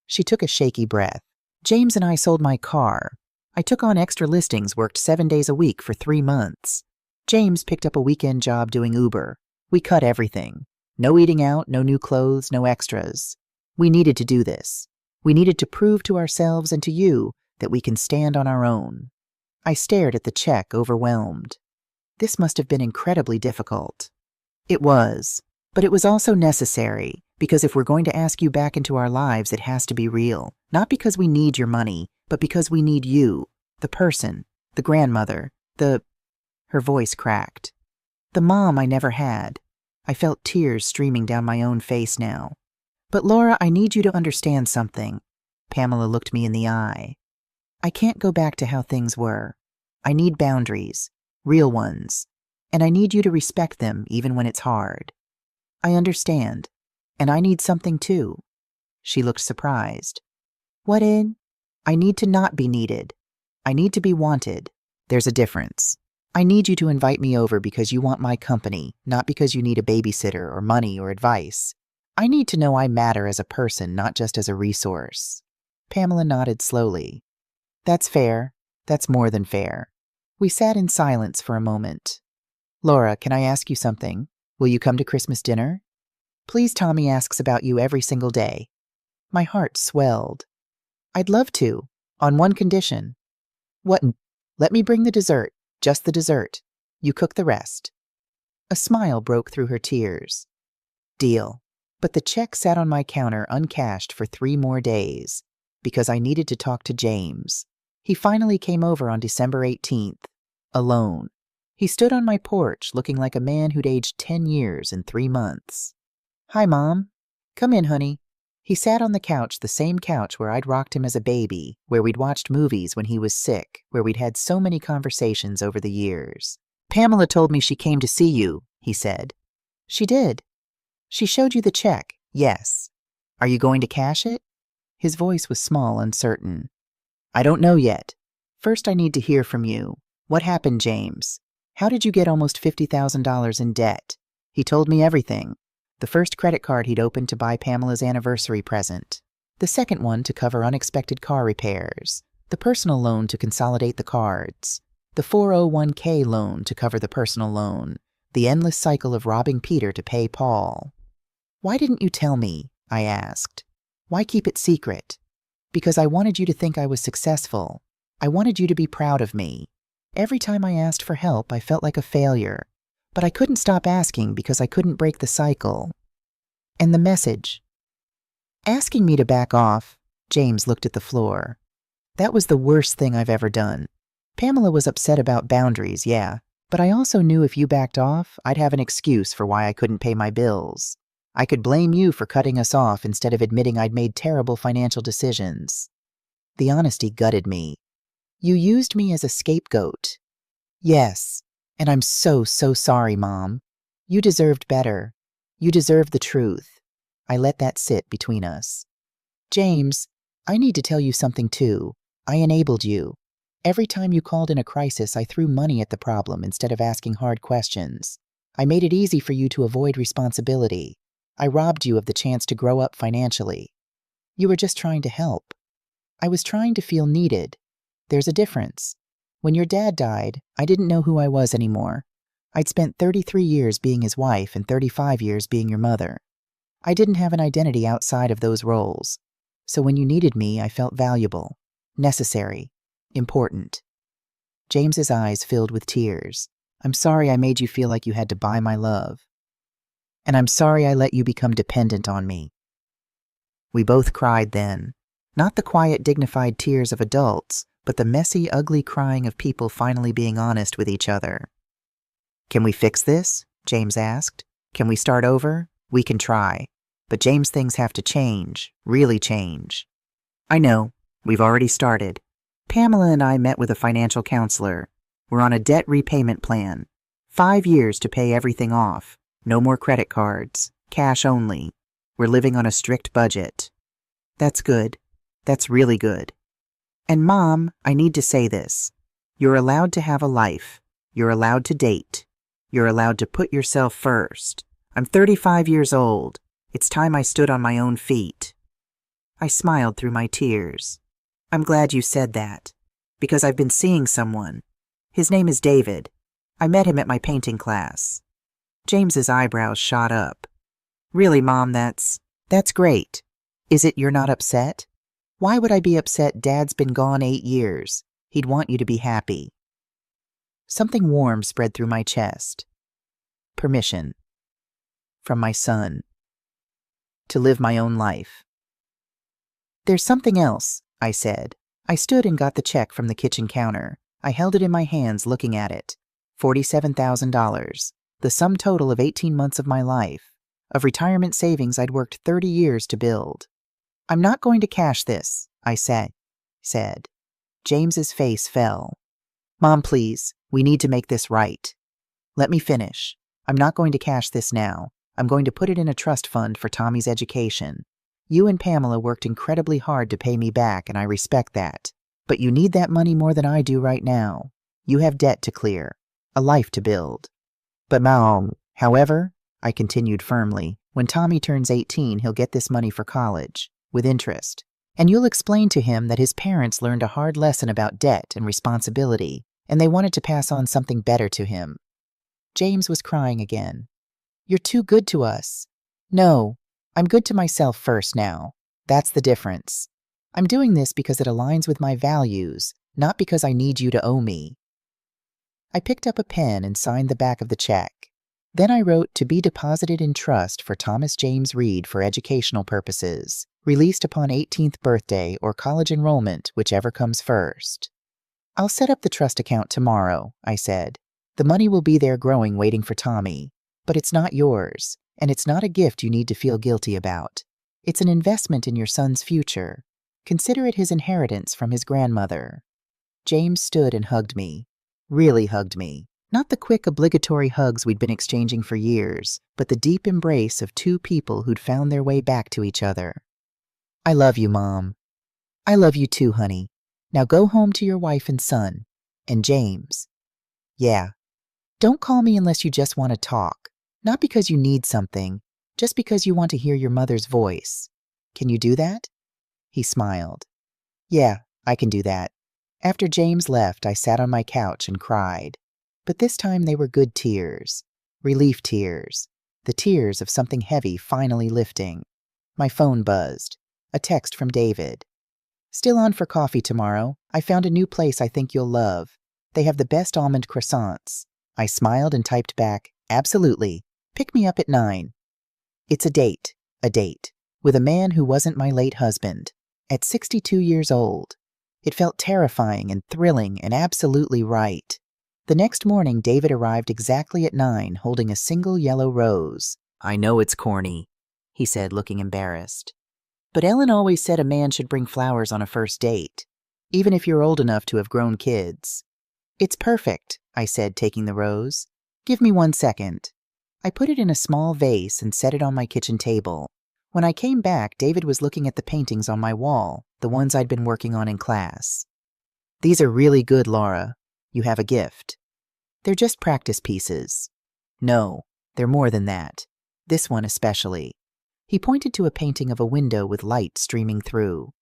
A: She took a shaky breath. James and I sold my car. I took on extra listings, worked 7 days a week for 3 months. James picked up a weekend job doing Uber. We cut everything. No eating out, no new clothes, no extras. We needed to do this. We needed to prove to ourselves and to you that we can stand on our own. I stared at the check, overwhelmed. This must have been incredibly difficult. It was, but it was also necessary, because if we're going to ask you back into our lives, it has to be real. Not because we need your money, but because we need you, the person, the grandmother, her voice cracked. The mom I never had. I felt tears streaming down my own face now. But Laura, I need you to understand something. Pamela looked me in the eye. I can't go back to how things were. I need boundaries, real ones, and I need you to respect them even when it's hard. I understand, and I need something too. She looked surprised. What in? I need to not be needed. I need to be wanted. There's a difference. I need you to invite me over because you want my company, not because you need a babysitter or money or advice. I need to know I matter as a person, not just as a resource. Pamela nodded slowly. That's fair. That's more than fair. We sat in silence for a moment. Laura, can I ask you something? Will you come to Christmas dinner? Please, Tommy asks about you every single day. My heart swelled. I'd love to, on one condition. What? Let me bring the dessert, just the dessert. You cook the rest. A smile broke through her tears. Deal. But the check sat on my counter uncashed for 3 more days, because I needed to talk to James. He finally came over on December 18th, alone. He stood on my porch looking like a man who'd aged 10 years in 3 months. Hi, Mom. Come in, honey. He sat on the couch, the same couch where I'd rocked him as a baby, where we'd watched movies when he was sick, where we'd had so many conversations over the years. Pamela told me she came to see you, he said. She did. She showed you the check, yes. Are you going to cash it? His voice was small, uncertain. I don't know yet. First, I need to hear from you. What happened, James? How did you get almost $50,000 in debt? He told me everything. The first credit card he'd opened to buy Pamela's anniversary present. The second one to cover unexpected car repairs. The personal loan to consolidate the cards. The 401k loan to cover the personal loan. The endless cycle of robbing Peter to pay Paul. Why didn't you tell me? I asked. Why keep it secret? Because I wanted you to think I was successful. I wanted you to be proud of me. Every time I asked for help, I felt like a failure. But I couldn't stop asking because I couldn't break the cycle. And the message. Asking me to back off, James looked at the floor. That was the worst thing I've ever done. Pamela was upset about boundaries, yeah, but I also knew if you backed off, I'd have an excuse for why I couldn't pay my bills. I could blame you for cutting us off instead of admitting I'd made terrible financial decisions. The honesty gutted me. You used me as a scapegoat. Yes, and I'm so sorry, Mom. You deserved better. You deserved the truth. I let that sit between us. James, I need to tell you something too. I enabled you. Every time you called in a crisis, I threw money at the problem instead of asking hard questions. I made it easy for you to avoid responsibility. I robbed you of the chance to grow up financially. You were just trying to help. I was trying to feel needed. There's a difference. When your dad died, I didn't know who I was anymore. I'd spent 33 years being his wife and 35 years being your mother. I didn't have an identity outside of those roles. So when you needed me, I felt valuable, necessary, important. James's eyes filled with tears. I'm sorry I made you feel like you had to buy my love. And I'm sorry I let you become dependent on me. We both cried then. Not the quiet, dignified tears of adults, but the messy, ugly crying of people finally being honest with each other. Can we fix this? James asked. Can we start over? We can try. But James, things have to change, really change. I know. We've already started. Pamela and I met with a financial counselor. We're on a debt repayment plan. 5 years to pay everything off. No more credit cards. Cash only. We're living on a strict budget. That's good. That's really good. And Mom, I need to say this. You're allowed to have a life. You're allowed to date. You're allowed to put yourself first. I'm 35 years old. It's time I stood on my own feet. I smiled through my tears. I'm glad you said that, because I've been seeing someone. His name is David. I met him at my painting class. James's eyebrows shot up. Really, Mom, that's great. Is it you're not upset? Why would I be upset? Dad's been gone 8 years. He'd want you to be happy. Something warm spread through my chest. Permission. From my son. To live my own life. There's something else, I said. I stood and got the check from the kitchen counter. I held it in my hands looking at it. $47,000. The sum total of 18 months of my life. Of retirement savings I'd worked 30 years to build. I'm not going to cash this, I said. James's face fell. Mom, please, we need to make this right. Let me finish. I'm not going to cash this now. I'm going to put it in a trust fund for Tommy's education. You and Pamela worked incredibly hard to pay me back, and I respect that. But you need that money more than I do right now. You have debt to clear, a life to build. But Mom, however, I continued firmly, when Tommy turns 18, he'll get this money for college, with interest. And you'll explain to him that his parents learned a hard lesson about debt and responsibility, and they wanted to pass on something better to him. James was crying again. You're too good to us. No, I'm good to myself first now. That's the difference. I'm doing this because it aligns with my values, not because I need you to owe me. I picked up a pen and signed the back of the check. Then I wrote to be deposited in trust for Thomas James Reed for educational purposes, released upon 18th birthday or college enrollment, whichever comes first. I'll set up the trust account tomorrow, I said. The money will be there growing waiting for Tommy. But it's not yours, and it's not a gift you need to feel guilty about. It's an investment in your son's future. Consider it his inheritance from his grandmother. James stood and hugged me. Really hugged me. Not the quick, obligatory hugs we'd been exchanging for years, but the deep embrace of two people who'd found their way back to each other. I love you, Mom. I love you too, honey. Now go home to your wife and son. And James. Yeah. Don't call me unless you just want to talk. Not because you need something, just because you want to hear your mother's voice. Can you do that? He smiled. Yeah, I can do that. After James left, I sat on my couch and cried. But this time they were good tears. Relief tears. The tears of something heavy finally lifting. My phone buzzed. A text from David. Still on for coffee tomorrow. I found a new place I think you'll love. They have the best almond croissants. I smiled and typed back, absolutely. Pick me up at 9. It's a date, with a man who wasn't my late husband, at 62 years old. It felt terrifying and thrilling and absolutely right. The next morning, David arrived exactly at 9, holding a single yellow rose. I know it's corny, he said, looking embarrassed. But Ellen always said a man should bring flowers on a first date, even if you're old enough to have grown kids. It's perfect, I said, taking the rose. Give me 1 second. I put it in a small vase and set it on my kitchen table. When I came back, David was looking at the paintings on my wall, the ones I'd been working on in class. "These are really good, Laura. You have a gift." "They're just practice pieces." "No, they're more than that. This one especially." He pointed to a painting of a window with light streaming through.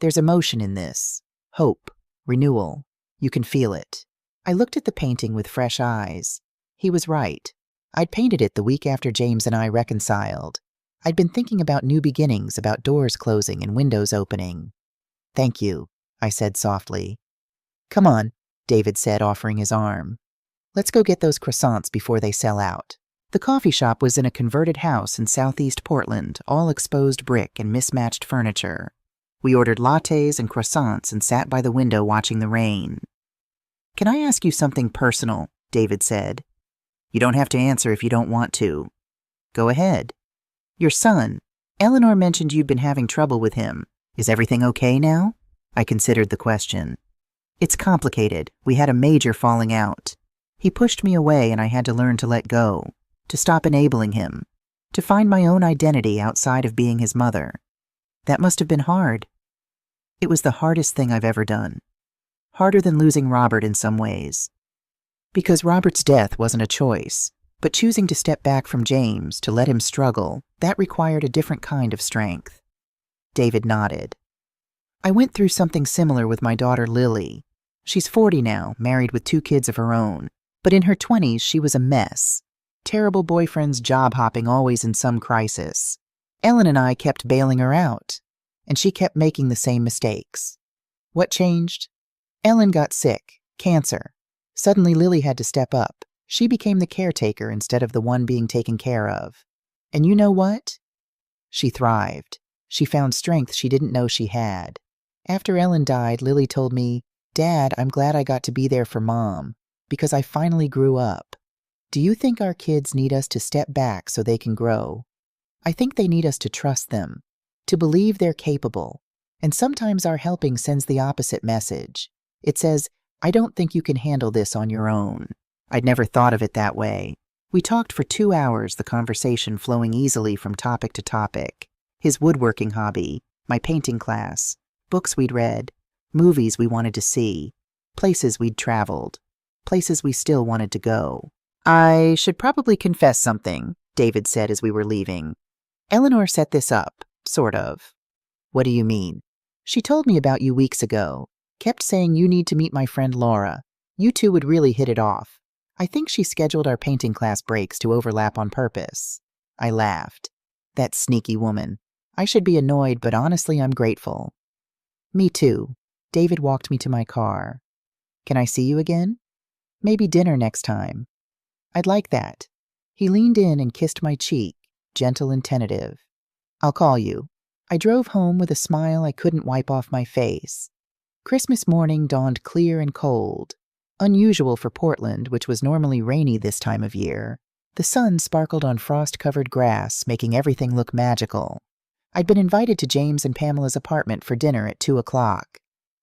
A: "There's emotion in this. Hope. Renewal. You can feel it." I looked at the painting with fresh eyes. He was right. I'd painted it the week after James and I reconciled. I'd been thinking about new beginnings, about doors closing and windows opening. "Thank you," I said softly. "Come on," David said, offering his arm. "Let's go get those croissants before they sell out." The coffee shop was in a converted house in southeast Portland, all exposed brick and mismatched furniture. We ordered lattes and croissants and sat by the window watching the rain. "Can I ask you something personal?" David said. "You don't have to answer if you don't want to." "Go ahead." "Your son. Eleanor mentioned you'd been having trouble with him. Is everything okay now?" I considered the question. "It's complicated. We had a major falling out. He pushed me away and I had to learn to let go, to stop enabling him, to find my own identity outside of being his mother. That must have been hard." "It was the hardest thing I've ever done. Harder than losing Robert in some ways. Because Robert's death wasn't a choice, but choosing to step back from James, to let him struggle, that required a different kind of strength." David nodded. "I went through something similar with my daughter Lily. She's 40 now, married with 2 kids of her own. But in her 20s, she was a mess. Terrible boyfriends, job hopping, always in some crisis. Ellen and I kept bailing her out, and she kept making the same mistakes. What changed? Ellen got sick, cancer. Suddenly Lily had to step up. She became the caretaker instead of the one being taken care of. And you know what? She thrived. She found strength she didn't know she had. After Ellen died, Lily told me, 'Dad, I'm glad I got to be there for Mom, because I finally grew up.' Do you think our kids need us to step back so they can grow? I think they need us to trust them, to believe they're capable. And sometimes our helping sends the opposite message. It says, 'I don't think you can handle this on your own.'" I'd never thought of it that way. We talked for 2 hours, the conversation flowing easily from topic to topic. His woodworking hobby, my painting class, books we'd read, movies we wanted to see, places we'd traveled, places we still wanted to go. "I should probably confess something," David said as we were leaving. "Eleanor set this up, sort of." "What do you mean?" "She told me about you weeks ago. Kept saying you need to meet my friend Laura. You two would really hit it off. I think she scheduled our painting class breaks to overlap on purpose." I laughed. That sneaky woman. I should be annoyed, but honestly I'm grateful. "Me too." David walked me to my car. "Can I see you again?" "Maybe dinner next time." "I'd like that." He leaned in and kissed my cheek, gentle and tentative. "I'll call you." I drove home with a smile I couldn't wipe off my face. Christmas morning dawned clear and cold. Unusual for Portland, which was normally rainy this time of year. The sun sparkled on frost-covered grass, making everything look magical. I'd been invited to James and Pamela's apartment for dinner at 2 o'clock.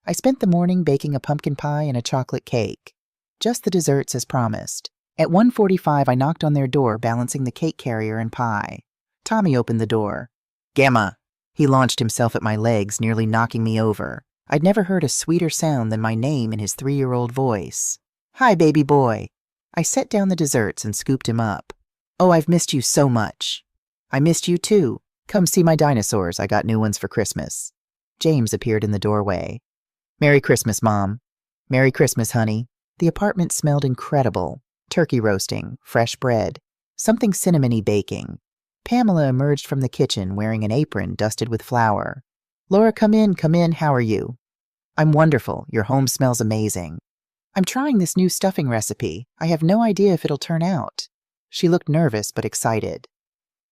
A: I spent the morning baking a pumpkin pie and a chocolate cake. Just the desserts as promised. At 1:45, I knocked on their door, balancing the cake carrier and pie. Tommy opened the door. "Gamma!" He launched himself at my legs, nearly knocking me over. I'd never heard a sweeter sound than my name in his 3-year-old voice. "Hi, baby boy." I set down the desserts and scooped him up. "Oh, I've missed you so much." "I missed you too. Come see my dinosaurs. I got new ones for Christmas." James appeared in the doorway. "Merry Christmas, Mom." "Merry Christmas, honey." The apartment smelled incredible. Turkey roasting, fresh bread, something cinnamony baking. Pamela emerged from the kitchen wearing an apron dusted with flour. "Laura, come in, come in. How are you?" "I'm wonderful. Your home smells amazing." "I'm trying this new stuffing recipe. I have no idea if it'll turn out." She looked nervous but excited.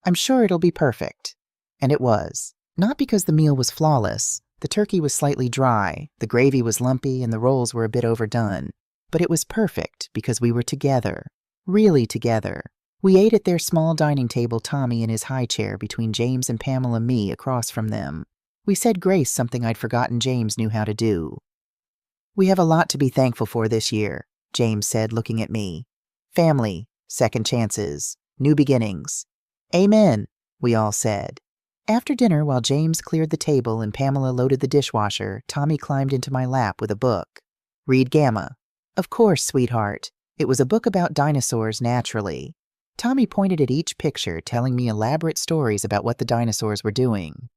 A: "I'm sure it'll be perfect." And it was. Not because the meal was flawless. The turkey was slightly dry, the gravy was lumpy, and the rolls were a bit overdone. But it was perfect because we were together. Really together. We ate at their small dining table, Tommy in his high chair between James and Pamela, me across from them. We said grace, something I'd forgotten James knew how to do. "We have a lot to be thankful for this year," James said, looking at me. "Family, second chances, New beginnings. Amen, we all said. After dinner, while James cleared the table and Pamela loaded the dishwasher, Tommy climbed into my lap with a book. Read Gamma. Of course, sweetheart. It was a book about dinosaurs naturally. Tommy pointed at each picture, telling me elaborate stories about what the dinosaurs were doing.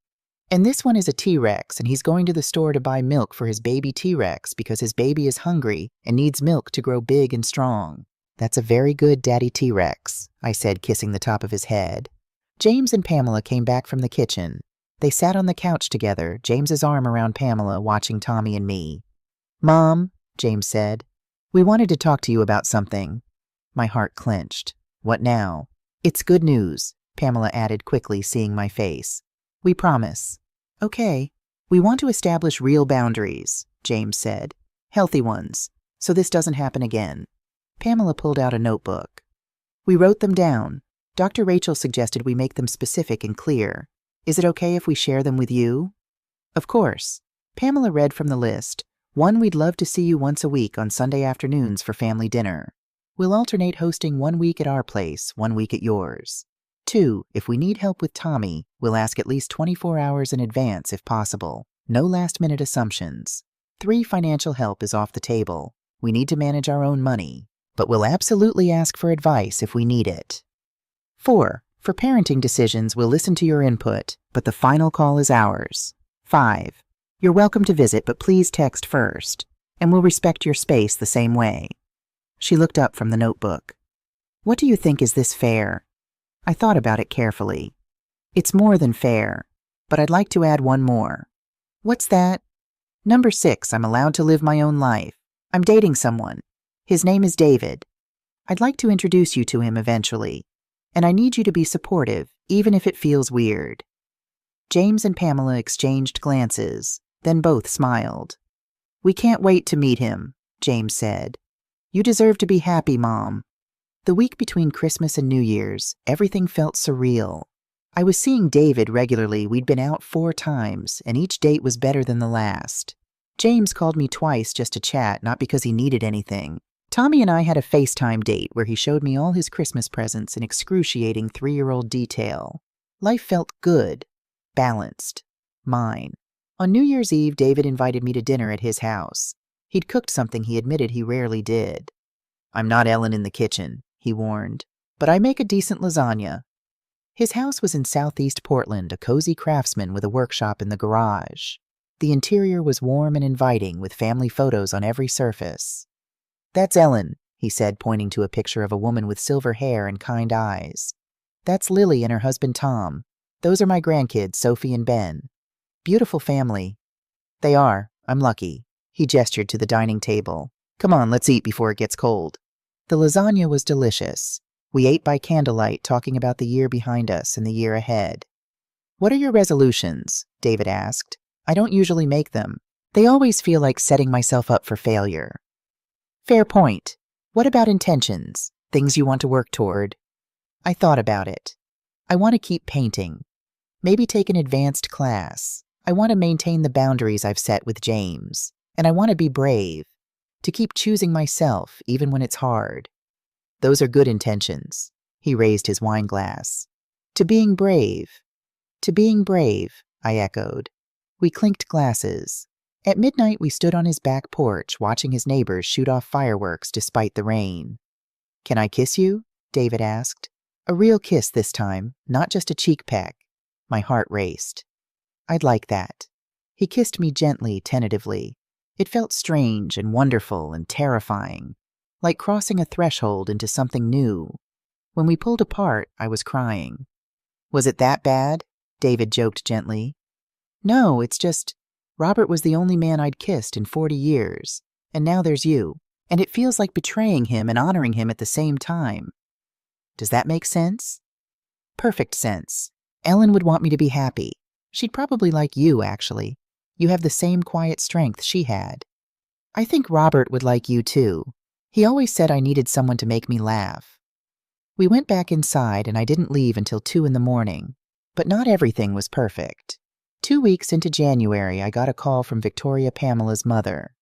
A: And this one is a T-Rex, and he's going to the store to buy milk for his baby T-Rex because his baby is hungry and needs milk to grow big and strong. That's a very good Daddy T-Rex, I said, kissing the top of his head. James and Pamela came back from the kitchen. They sat on the couch together, James's arm around Pamela, watching Tommy and me. Mom, James said, we wanted to talk to you about something. My heart clenched. What now? It's good news, Pamela added quickly, seeing my face. We promise. Okay. We want to establish real boundaries, James said. Healthy ones, so this doesn't happen again. Pamela pulled out a notebook. We wrote them down. Dr. Rachel suggested we make them specific and clear. Is it okay if we share them with you? Of course. Pamela read from the list. 1, we'd love to see you once a week on Sunday afternoons for family dinner. We'll alternate hosting 1 week at our place, 1 week at yours. 2, if we need help with Tommy, we'll ask at least 24 hours in advance if possible. No last-minute assumptions. 3, financial help is off the table. We need to manage our own money, but we'll absolutely ask for advice if we need it. 4, for parenting decisions, we'll listen to your input, but the final call is ours. 5, you're welcome to visit, but please text first, and we'll respect your space the same way. She looked up from the notebook. What do you think, is this fair? I thought about it carefully. It's more than fair, but I'd like to add one more. What's that? Number 6, I'm allowed to live my own life. I'm dating someone. His name is David. I'd like to introduce you to him eventually, and I need you to be supportive, even if it feels weird. James and Pamela exchanged glances, then both smiled. We can't wait to meet him, James said. You deserve to be happy, Mom. The week between Christmas and New Year's, everything felt surreal. I was seeing David regularly. We'd been out 4 times, and each date was better than the last. James called me twice just to chat, not because he needed anything. Tommy and I had a FaceTime date where he showed me all his Christmas presents in excruciating 3-year-old detail. Life felt good, balanced, mine. On New Year's Eve, David invited me to dinner at his house. He'd cooked something he admitted he rarely did. I'm not Ellen in the kitchen, he warned, but I make a decent lasagna. His house was in southeast Portland, a cozy craftsman with a workshop in the garage. The interior was warm and inviting, with family photos on every surface. That's Ellen, he said, pointing to a picture of a woman with silver hair and kind eyes. That's Lily and her husband Tom. Those are my grandkids, Sophie and Ben. Beautiful family. They are. I'm lucky. He gestured to the dining table. Come on, let's eat before it gets cold. The lasagna was delicious. We ate by candlelight, talking about the year behind us and the year ahead. What are your resolutions? David asked. I don't usually make them. They always feel like setting myself up for failure. Fair point. What about intentions? Things you want to work toward? I thought about it. I want to keep painting. Maybe take an advanced class. I want to maintain the boundaries I've set with James. And I want to be brave. To keep choosing myself, even when it's hard. Those are good intentions. He raised his wine glass. To being brave. To being brave, I echoed. We clinked glasses. At midnight, we stood on his back porch, watching his neighbors shoot off fireworks despite the rain. Can I kiss you? David asked. A real kiss this time, not just a cheek peck. My heart raced. I'd like that. He kissed me gently, tentatively. It felt strange and wonderful and terrifying, like crossing a threshold into something new. When we pulled apart, I was crying. Was it that bad? David joked gently. No, it's just, Robert was the only man I'd kissed in 40 years, and now there's you, and it feels like betraying him and honoring him at the same time. Does that make sense? Perfect sense. Ellen would want me to be happy. She'd probably like you, actually. You have the same quiet strength she had. I think Robert would like you too. He always said I needed someone to make me laugh. We went back inside and I didn't leave until 2 a.m, but not everything was perfect. 2 weeks into January, I got a call from Victoria Pamela's mother.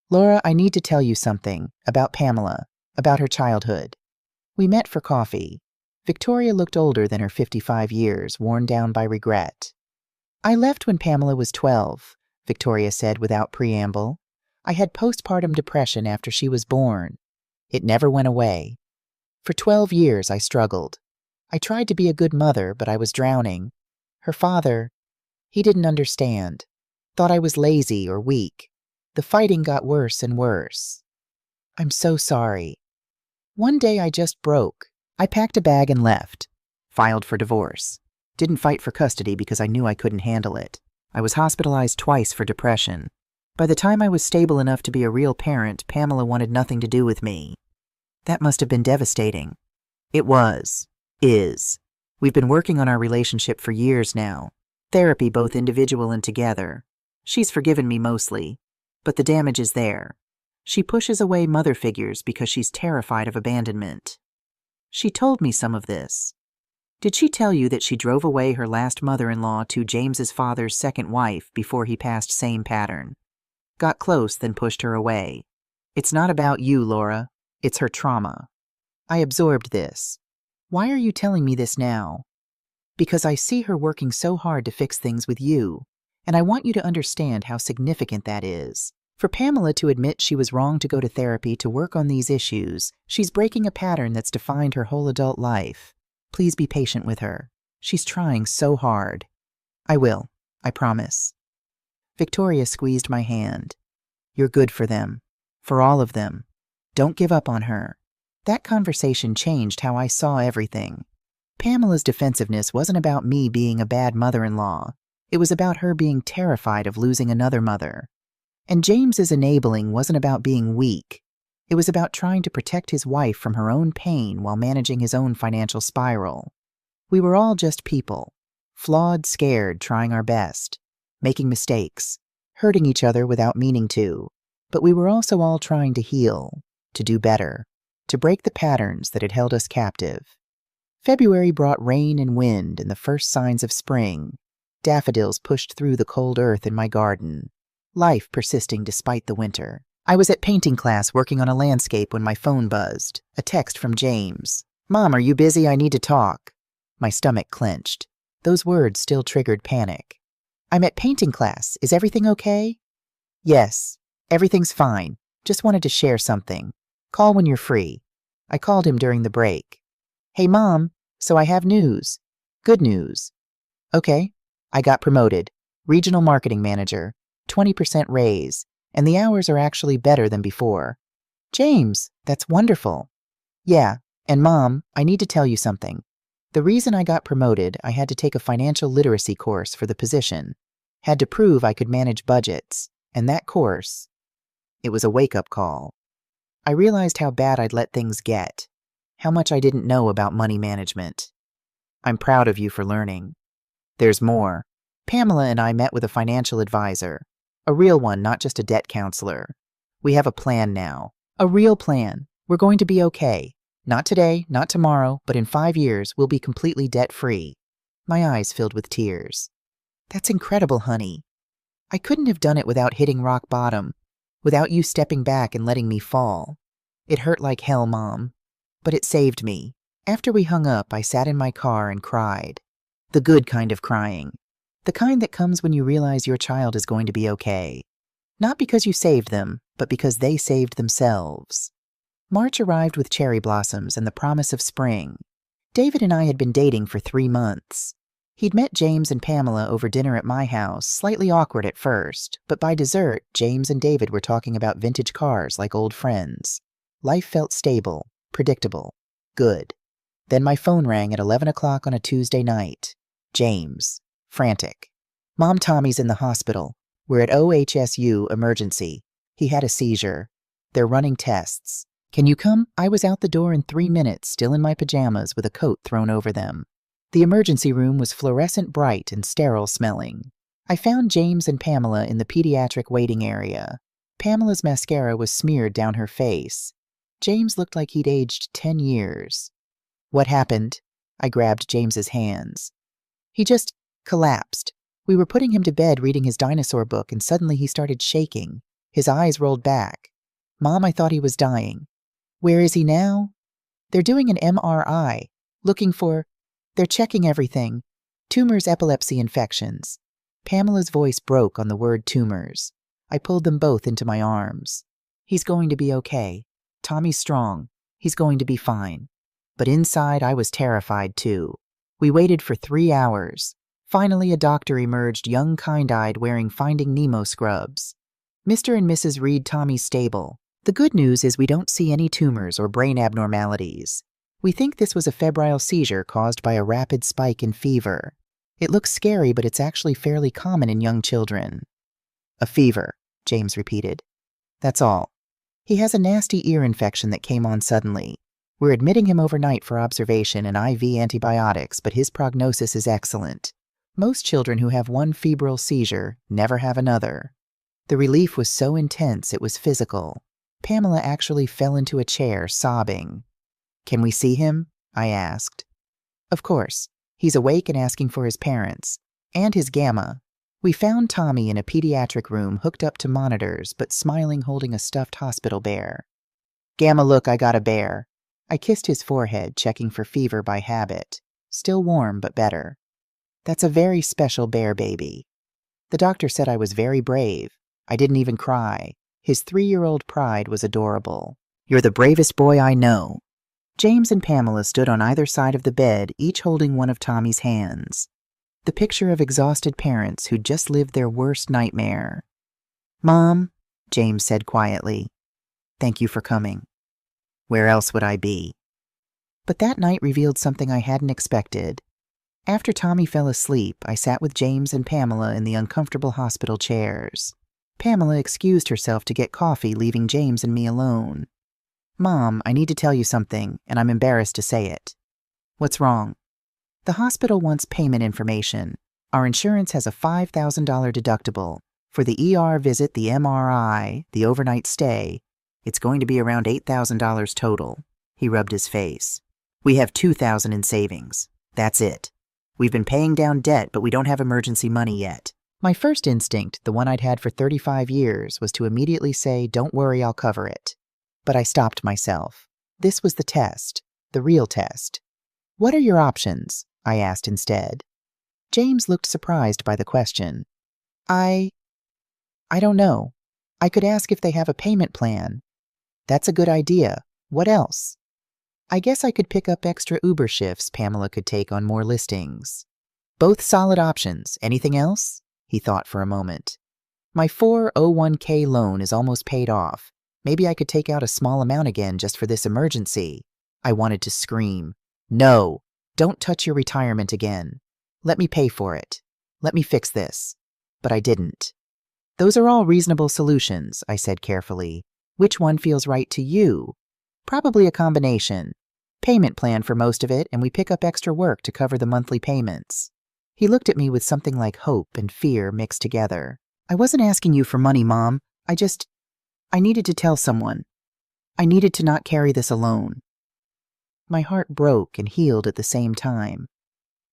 A: Laura, I need to tell you something about Pamela, about her childhood. We met for coffee. Victoria looked older than her 55 years, worn down by regret. I left when Pamela was 12, Victoria said without preamble. I had postpartum depression after she was born. It never went away. For 12 years I struggled. I tried to be a good mother, but I was drowning. Her father, he didn't understand. Thought I was lazy or weak. The fighting got worse and worse. I'm so sorry. One day I just broke. I packed a bag and left. Filed for divorce. Didn't fight for custody because I knew I couldn't handle it. I was hospitalized twice for depression. By the time I was stable enough to be a real parent, Pamela wanted nothing to do with me. That must have been devastating. It was. Is. We've been working on our relationship for years now. Therapy, both individual and together. She's forgiven me mostly, but the damage is there. She pushes away mother figures because she's terrified of abandonment. She told me some of this. Did she tell you that she drove away her last mother-in-law to James's father's second wife before he passed same pattern? Got close, then pushed her away. It's not about you, Laura. It's her trauma. I absorbed this. Why are you telling me this now? Because I see her working so hard to fix things with you, and I want you to understand how significant that is. For Pamela to admit she was wrong to go to therapy to work on these issues, she's breaking a pattern that's defined her whole adult life. Please be patient with her. She's trying so hard. I will. I promise. Victoria squeezed my hand. You're good for them. For all of them. Don't give up on her. That conversation changed how I saw everything. Pamela's defensiveness wasn't about me being a bad mother-in-law. It was about her being terrified of losing another mother. And James's enabling wasn't about being weak. It was about trying to protect his wife from her own pain while managing his own financial spiral. We were all just people. Flawed, scared, trying our best. Making mistakes. Hurting each other without meaning to. But we were also all trying to heal. To do better. To break the patterns that had held us captive. February brought rain and wind and the first signs of spring. Daffodils pushed through the cold earth in my garden. Life persisting despite the winter. I was at painting class working on a landscape when my phone buzzed. A text from James. Mom, are you busy? I need to talk. My stomach clenched. Those words still triggered panic. I'm at painting class. Is everything okay? Yes, everything's fine. Just wanted to share something. Call when you're free. I called him during the break. Hey, Mom, so I have news. Good news. Okay, I got promoted. Regional marketing manager. 20% raise. And the hours are actually better than before. James, that's wonderful. Yeah, and Mom, I need to tell you something. The reason I got promoted, I had to take a financial literacy course for the position. Had to prove I could manage budgets. And that course, it was a wake-up call. I realized how bad I'd let things get. How much I didn't know about money management. I'm proud of you for learning. There's more. Pamela and I met with a financial advisor. A real one, not just a debt counselor. We have a plan now. A real plan. We're going to be okay. Not today, not tomorrow, but in 5 years, we'll be completely debt-free. My eyes filled with tears. That's incredible, honey. I couldn't have done it without hitting rock bottom, without you stepping back and letting me fall. It hurt like hell, Mom, but it saved me. After we hung up, I sat in my car and cried. The good kind of crying. The kind that comes when you realize your child is going to be okay. Not because you saved them, but because they saved themselves. March arrived with cherry blossoms and the promise of spring. David and I had been dating for 3 months. He'd met James and Pamela over dinner at my house, slightly awkward at first, but by dessert, James and David were talking about vintage cars like old friends. Life felt stable, predictable, good. Then my phone rang at 11 o'clock on a Tuesday night. James, frantic. Mom, Tommy's in the hospital. We're at OHSU emergency. He had a seizure. They're running tests. Can you come? I was out the door in 3 minutes, still in my pajamas with a coat thrown over them. The emergency room was fluorescent bright and sterile smelling. I found James and Pamela in the pediatric waiting area. Pamela's mascara was smeared down her face. James looked like he'd aged 10 years. What happened? I grabbed James's hands. He just collapsed. We were putting him to bed reading his dinosaur book and suddenly he started shaking. His eyes rolled back. Mom, I thought he was dying. Where is he now? They're doing an MRI. Looking for... They're checking everything. Tumors, epilepsy, infections. Pamela's voice broke on the word tumors. I pulled them both into my arms. He's going to be okay. Tommy's strong. He's going to be fine. But inside, I was terrified too. We waited for 3 hours. Finally, a doctor emerged, young, kind-eyed, wearing Finding Nemo scrubs. Mr. and Mrs. Reed, Tommy's stable. The good news is we don't see any tumors or brain abnormalities. We think this was a febrile seizure caused by a rapid spike in fever. It looks scary, but it's actually fairly common in young children. A fever, James repeated. That's all. He has a nasty ear infection that came on suddenly. We're admitting him overnight for observation and IV antibiotics, but his prognosis is excellent. Most children who have one febrile seizure never have another. The relief was so intense it was physical. Pamela actually fell into a chair, sobbing. Can we see him? I asked. Of course. He's awake and asking for his parents. And his gamma. We found Tommy in a pediatric room hooked up to monitors, but smiling, holding a stuffed hospital bear. Gamma, look, I got a bear. I kissed his forehead, checking for fever by habit. Still warm, but better. That's a very special bear baby. The doctor said I was very brave. I didn't even cry. His 3-year-old pride was adorable. You're the bravest boy I know. James and Pamela stood on either side of the bed, each holding one of Tommy's hands. The picture of exhausted parents who'd just lived their worst nightmare. Mom, James said quietly, thank you for coming. Where else would I be? But that night revealed something I hadn't expected. After Tommy fell asleep, I sat with James and Pamela in the uncomfortable hospital chairs. Pamela excused herself to get coffee, leaving James and me alone. Mom, I need to tell you something, and I'm embarrassed to say it. What's wrong? The hospital wants payment information. Our insurance has a $5,000 deductible. For the ER visit, the MRI, the overnight stay, it's going to be around $8,000 total. He rubbed his face. We have $2,000 in savings. That's it. We've been paying down debt, but we don't have emergency money yet. My first instinct, the one I'd had for 35 years, was to immediately say, don't worry, I'll cover it. But I stopped myself. This was the test, the real test. What are your options? I asked instead. James looked surprised by the question. I don't know. I could ask if they have a payment plan. That's a good idea. What else? I guess I could pick up extra Uber shifts Pamela could take on more listings. Both solid options. Anything else? He thought for a moment. My 401k loan is almost paid off. Maybe I could take out a small amount again just for this emergency. I wanted to scream. No, don't touch your retirement again. Let me pay for it. Let me fix this. But I didn't. Those are all reasonable solutions, I said carefully. Which one feels right to you? Probably a combination. Payment plan for most of it, and we pick up extra work to cover the monthly payments. He looked at me with something like hope and fear mixed together. I wasn't asking you for money, Mom. I needed to tell someone. I needed to not carry this alone. My heart broke and healed at the same time.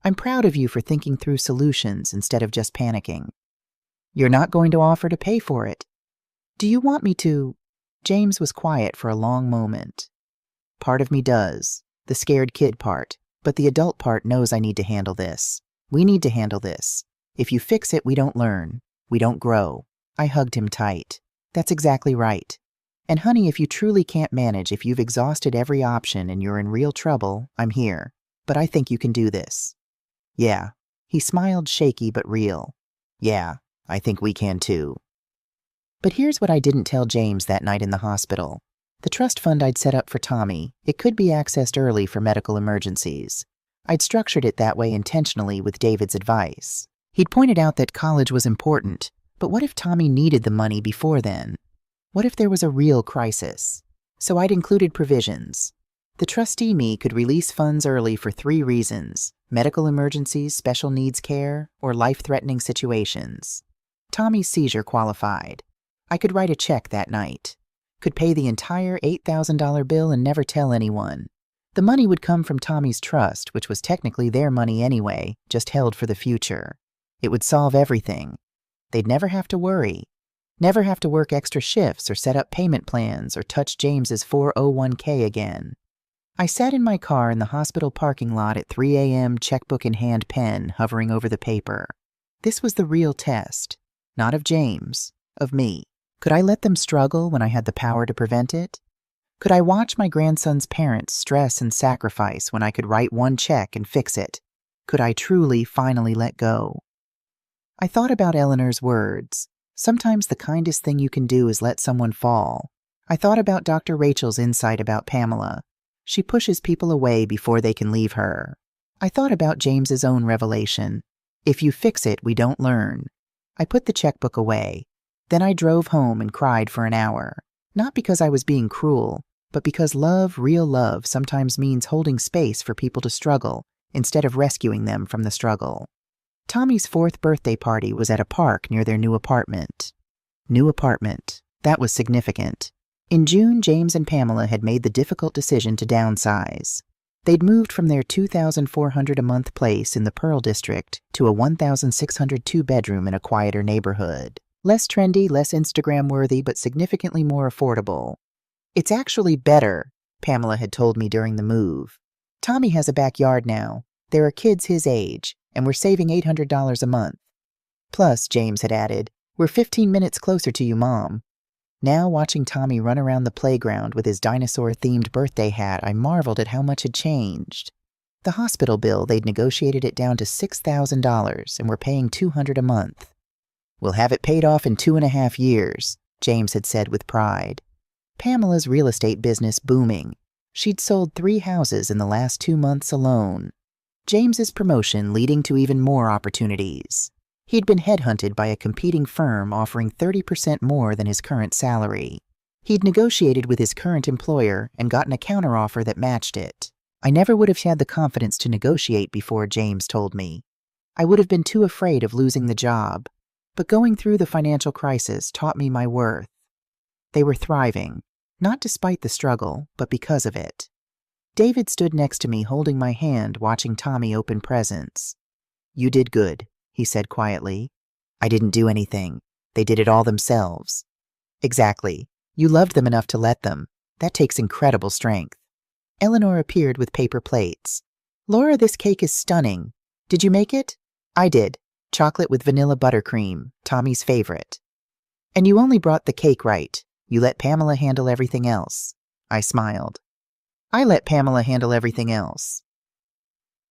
A: I'm proud of you for thinking through solutions instead of just panicking. You're not going to offer to pay for it. Do you want me to? James was quiet for a long moment. Part of me does, the scared kid part, but the adult part knows I need to handle this. We need to handle this. If you fix it, we don't learn. We don't grow. I hugged him tight. That's exactly right. And honey, if you truly can't manage, if you've exhausted every option and you're in real trouble, I'm here. But I think you can do this. Yeah. He smiled, shaky but real. Yeah, I think we can too. But here's what I didn't tell James that night in the hospital. The trust fund I'd set up for Tommy, it could be accessed early for medical emergencies. I'd structured it that way intentionally with David's advice. He'd pointed out that college was important, but what if Tommy needed the money before then? What if there was a real crisis? So I'd included provisions. The trustee me could release funds early for 3 reasons: medical emergencies, special needs care, or life-threatening situations. Tommy's seizure qualified. I could write a check that night. Could pay the entire $8,000 bill and never tell anyone. The money would come from Tommy's trust, which was technically their money anyway, just held for the future. It would solve everything. They'd never have to worry. Never have to work extra shifts or set up payment plans or touch James's 401k again. I sat in my car in the hospital parking lot at 3 a.m., checkbook in hand, pen hovering over the paper. This was the real test, not of James, of me. Could I let them struggle when I had the power to prevent it? Could I watch my grandson's parents stress and sacrifice when I could write one check and fix it? Could I truly, finally let go? I thought about Eleanor's words. Sometimes the kindest thing you can do is let someone fall. I thought about Dr. Rachel's insight about Pamela. She pushes people away before they can leave her. I thought about James's own revelation. If you fix it, we don't learn. I put the checkbook away. Then I drove home and cried for an hour. Not because I was being cruel, but because love, real love, sometimes means holding space for people to struggle instead of rescuing them from the struggle. Tommy's 4th birthday party was at a park near their new apartment. New apartment. That was significant. In June, James and Pamela had made the difficult decision to downsize. They'd moved from their $2,400 a month place in the Pearl District to a 1,602 bedroom in a quieter neighborhood. Less trendy, less Instagram-worthy, but significantly more affordable. It's actually better, Pamela had told me during the move. Tommy has a backyard now. There are kids his age, and we're saving $800 a month. Plus, James had added, we're 15 minutes closer to you, Mom. Now, watching Tommy run around the playground with his dinosaur-themed birthday hat, I marveled at how much had changed. The hospital bill, they'd negotiated it down to $6,000, and we're paying $200 a month. We'll have it paid off in 2.5 years, James had said with pride. Pamela's real estate business booming. She'd sold 3 houses in the last 2 months alone. James's promotion leading to even more opportunities. He'd been headhunted by a competing firm offering 30% more than his current salary. He'd negotiated with his current employer and gotten a counteroffer that matched it. I never would have had the confidence to negotiate before, James told me. I would have been too afraid of losing the job. But going through the financial crisis taught me my worth. They were thriving, not despite the struggle, but because of it. David stood next to me holding my hand, watching Tommy open presents. You did good, he said quietly. I didn't do anything. They did it all themselves. Exactly. You loved them enough to let them. That takes incredible strength. Eleanor appeared with paper plates. Laura, this cake is stunning. Did you make it? I did. Chocolate with vanilla buttercream, Tommy's favorite. And you only brought the cake right. You let Pamela handle everything else. I smiled. I let Pamela handle everything else.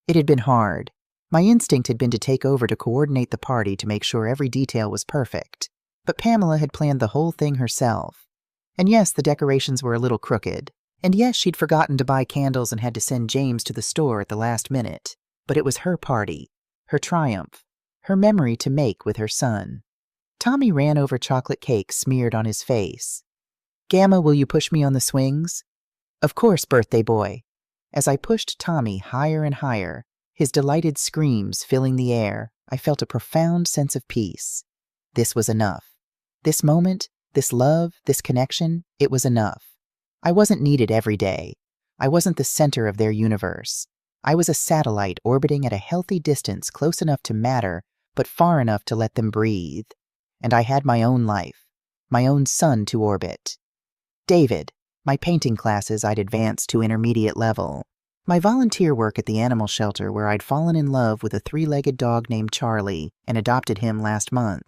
A: It had been hard. My instinct had been to take over to coordinate the party to make sure every detail was perfect. But Pamela had planned the whole thing herself. And yes, the decorations were a little crooked. And yes, she'd forgotten to buy candles and had to send James to the store at the last minute. But it was her party, her triumph, her memory to make with her son. Tommy ran over chocolate cake smeared on his face. Gamma, will you push me on the swings? Of course, birthday boy. As I pushed Tommy higher and higher, his delighted screams filling the air, I felt a profound sense of peace. This was enough. This moment, this love, this connection, it was enough. I wasn't needed every day. I wasn't the center of their universe. I was a satellite orbiting at a healthy distance, close enough to matter, but far enough to let them breathe. And I had my own life, my own sun to orbit. David, my painting classes I'd advanced to intermediate level. My volunteer work at the animal shelter where I'd fallen in love with a 3-legged dog named Charlie and adopted him last month.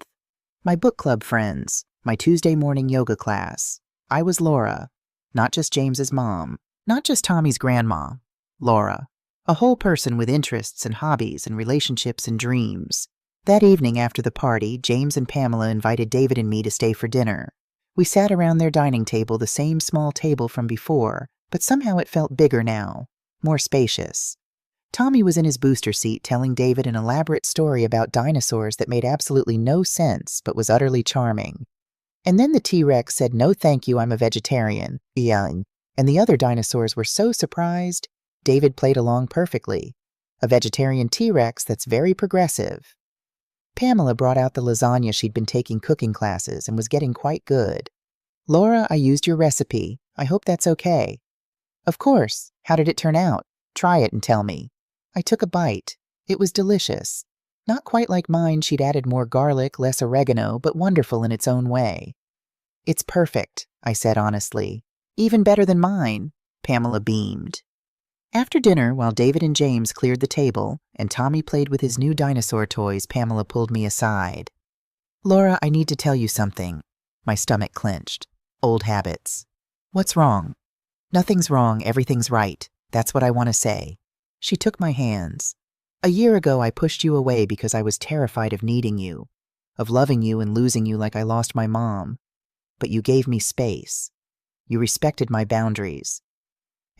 A: My book club friends, my Tuesday morning yoga class. I was Laura, not just James's mom, not just Tommy's grandma. Laura, a whole person with interests and hobbies and relationships and dreams. That evening after the party, James and Pamela invited David and me to stay for dinner. We sat around their dining table, the same small table from before, but somehow it felt bigger now, more spacious. Tommy was in his booster seat telling David an elaborate story about dinosaurs that made absolutely no sense but was utterly charming. And then the T-Rex said, "No thank you, I'm a vegetarian," and the other dinosaurs were so surprised. David played along perfectly. A vegetarian T-Rex that's very progressive. Pamela brought out the lasagna she'd been taking cooking classes and was getting quite good. Laura, I used your recipe. I hope that's okay. Of course. How did it turn out? Try it and tell me. I took a bite. It was delicious. Not quite like mine, she'd added more garlic, less oregano, but wonderful in its own way. It's perfect, I said honestly. Even better than mine. Pamela beamed. After dinner, while David and James cleared the table and Tommy played with his new dinosaur toys, Pamela pulled me aside. "Laura, I need to tell you something." My stomach clenched. Old habits. "What's wrong?" "Nothing's wrong, everything's right. That's what I want to say." She took my hands. "A year ago, I pushed you away because I was terrified of needing you, of loving you and losing you like I lost my mom. But you gave me space. You respected my boundaries.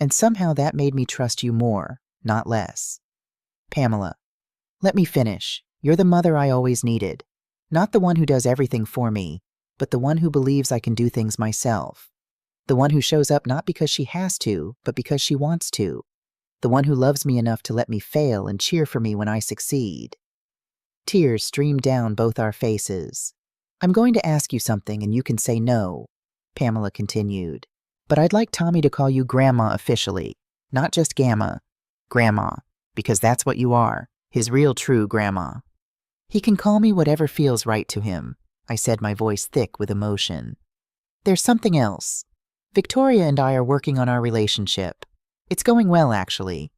A: And somehow that made me trust you more, not less." "Pamela, let me finish. You're the mother I always needed. Not the one who does everything for me, but the one who believes I can do things myself. The one who shows up not because she has to, but because she wants to. The one who loves me enough to let me fail and cheer for me when I succeed." Tears streamed down both our faces. "I'm going to ask you something and you can say no," Pamela continued. "But I'd like Tommy to call you Grandma officially, not just Gamma. Grandma, because that's what you are, his real true grandma. He can call me whatever feels right to him," I said, my voice thick with emotion. "There's something else. Victoria and I are working on our relationship. It's going well, actually.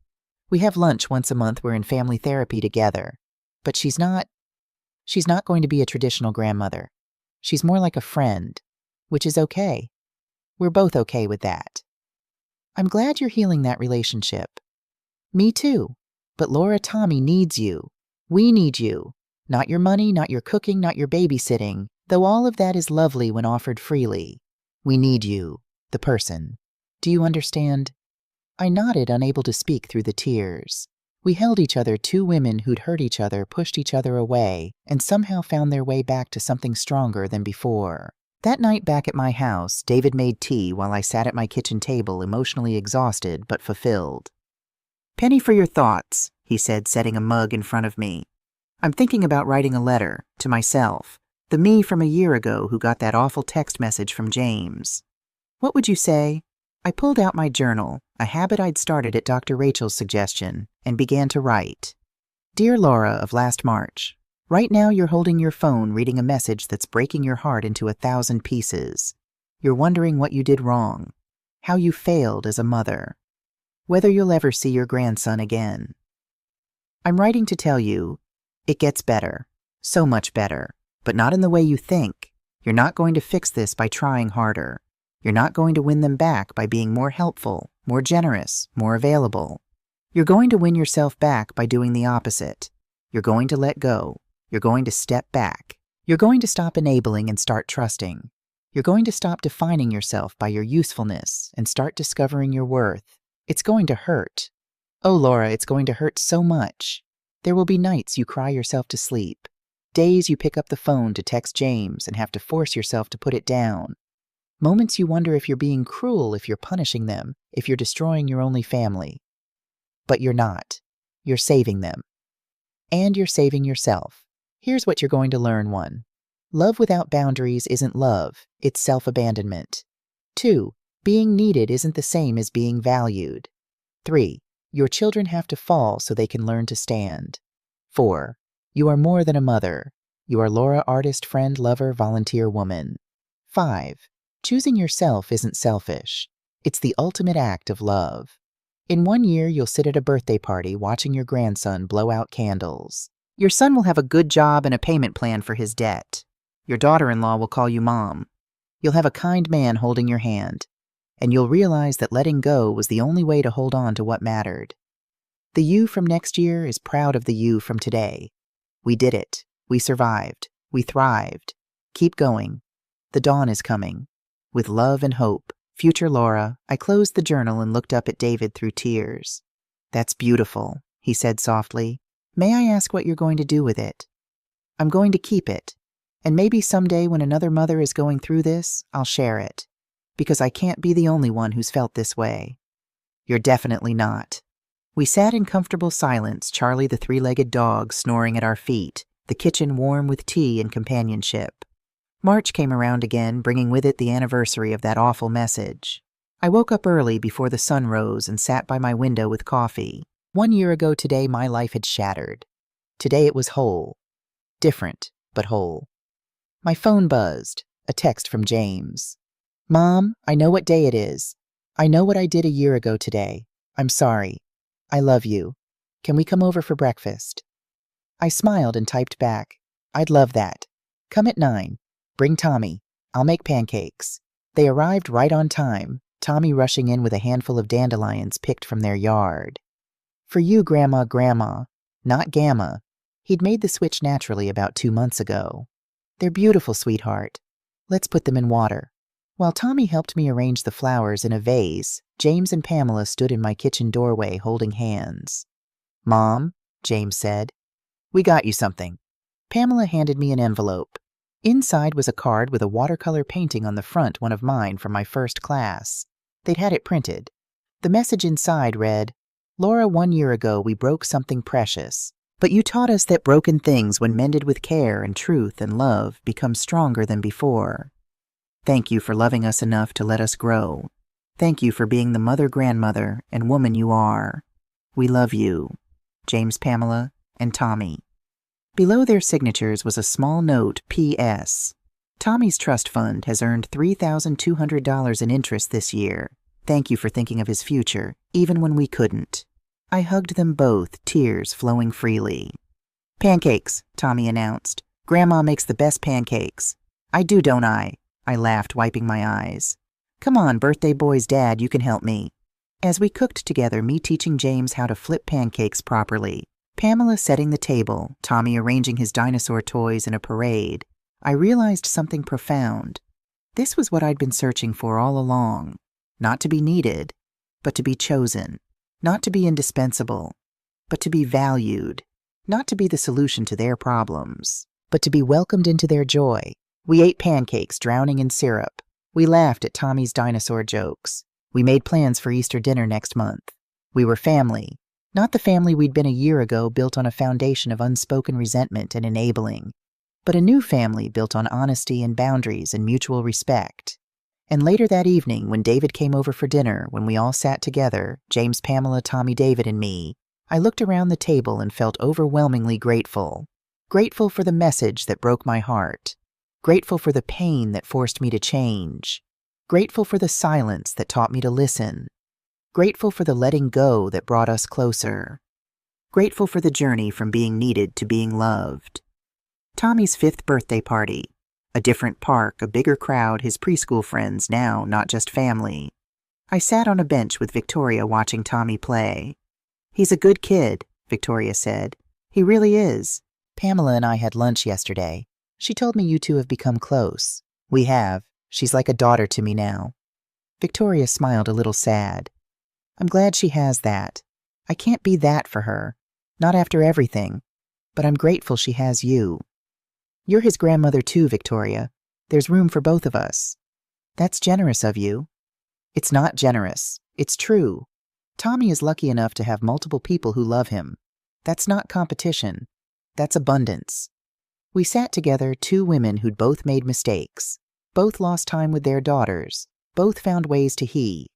A: We have lunch once a month. We're in family therapy together. But she's not going to be a traditional grandmother. She's more like a friend, which is okay. We're both okay with that." "I'm glad you're healing that relationship." "Me too. But Laura, Tommy needs you. We need you. Not your money, not your cooking, not your babysitting, though all of that is lovely when offered freely. We need you, the person. Do you understand?" I nodded, unable to speak through the tears. We held each other, two women who'd hurt each other, pushed each other away, and somehow found their way back to something stronger than before. That night back at my house, David made tea while I sat at my kitchen table, emotionally exhausted but fulfilled. "Penny for your thoughts," he said, setting a mug in front of me. "I'm thinking about writing a letter to myself, the me from a year ago who got that awful text message from James. What would you say?" I pulled out my journal, a habit I'd started at Dr. Rachel's suggestion, and began to write. "Dear Laura of last March, right now you're holding your phone reading a message that's breaking your heart into 1,000 pieces. You're wondering what you did wrong, how you failed as a mother, whether you'll ever see your grandson again. I'm writing to tell you, it gets better, so much better, but not in the way you think. You're not going to fix this by trying harder. You're not going to win them back by being more helpful, more generous, more available. You're going to win yourself back by doing the opposite. You're going to let go. You're going to step back. You're going to stop enabling and start trusting. You're going to stop defining yourself by your usefulness and start discovering your worth. It's going to hurt. Oh, Laura, it's going to hurt so much. There will be nights you cry yourself to sleep. Days you pick up the phone to text James and have to force yourself to put it down. Moments you wonder if you're being cruel, if you're punishing them, if you're destroying your only family. But you're not. You're saving them. And you're saving yourself. Here's what you're going to learn. 1. Love without boundaries isn't love, it's self-abandonment. 2. Being needed isn't the same as being valued. 3. Your children have to fall so they can learn to stand. 4. You are more than a mother. You are Laura, artist, friend, lover, volunteer, woman. 5. Choosing yourself isn't selfish. It's the ultimate act of love. In 1 year, you'll sit at a birthday party watching your grandson blow out candles. Your son will have a good job and a payment plan for his debt. Your daughter-in-law will call you mom. You'll have a kind man holding your hand. And you'll realize that letting go was the only way to hold on to what mattered. The you from next year is proud of the you from today. We did it. We survived. We thrived. Keep going. The dawn is coming. With love and hope, future Laura. I closed the journal and looked up at David through tears. That's beautiful, he said softly. May I ask what you're going to do with it? I'm going to keep it. And maybe someday when another mother is going through this, I'll share it. Because I can't be the only one who's felt this way. You're definitely not. We sat in comfortable silence, Charlie the three-legged dog snoring at our feet, the kitchen warm with tea and companionship. March came around again, bringing with it the anniversary of that awful message. I woke up early before the sun rose and sat by my window with coffee. 1 year ago today, my life had shattered. Today it was whole. Different, but whole. My phone buzzed, a text from James. Mom, I know what day it is. I know what I did a year ago today. I'm sorry. I love you. Can we come over for breakfast? I smiled and typed back, I'd love that. Come at 9. Bring Tommy. I'll make pancakes. They arrived right on time, Tommy rushing in with a handful of dandelions picked from their yard. For you, Grandma, not Gamma. He'd made the switch naturally about 2 months ago. They're beautiful, sweetheart. Let's put them in water. While Tommy helped me arrange the flowers in a vase, James and Pamela stood in my kitchen doorway holding hands. Mom, James said, we got you something. Pamela handed me an envelope. Inside was a card with a watercolor painting on the front, one of mine from my first class. They'd had it printed. The message inside read, Laura, 1 year ago we broke something precious, but you taught us that broken things, when mended with care and truth and love, become stronger than before. Thank you for loving us enough to let us grow. Thank you for being the mother, grandmother, and woman you are. We love you. James, Pamela, and Tommy. Below their signatures was a small note, P.S. Tommy's trust fund has earned $3,200 in interest this year. Thank you for thinking of his future, even when we couldn't. I hugged them both, tears flowing freely. Pancakes, Tommy announced. Grandma makes the best pancakes. I do, don't I? I laughed, wiping my eyes. Come on, birthday boy's dad, you can help me. As we cooked together, me teaching James how to flip pancakes properly, Pamela setting the table, Tommy arranging his dinosaur toys in a parade, I realized something profound. This was what I'd been searching for all along. Not to be needed, but to be chosen. Not to be indispensable, but to be valued. Not to be the solution to their problems, but to be welcomed into their joy. We ate pancakes drowning in syrup. We laughed at Tommy's dinosaur jokes. We made plans for Easter dinner next month. We were family. Not the family we'd been a year ago, built on a foundation of unspoken resentment and enabling, but a new family built on honesty and boundaries and mutual respect. And later that evening, when David came over for dinner, when we all sat together, James, Pamela, Tommy, David, and me, I looked around the table and felt overwhelmingly grateful. Grateful for the message that broke my heart. Grateful for the pain that forced me to change. Grateful for the silence that taught me to listen. Grateful for the letting go that brought us closer. Grateful for the journey from being needed to being loved. Tommy's 5th birthday party. A different park, a bigger crowd, his preschool friends now, not just family. I sat on a bench with Victoria watching Tommy play. He's a good kid, Victoria said. He really is. Pamela and I had lunch yesterday. She told me you two have become close. We have. She's like a daughter to me now. Victoria smiled a little sad. I'm glad she has that. I can't be that for her. Not after everything. But I'm grateful she has you. You're his grandmother too, Victoria. There's room for both of us. That's generous of you. It's not generous. It's true. Tommy is lucky enough to have multiple people who love him. That's not competition. That's abundance. We sat together, 2 women who'd both made mistakes. Both lost time with their daughters. Both found ways to he.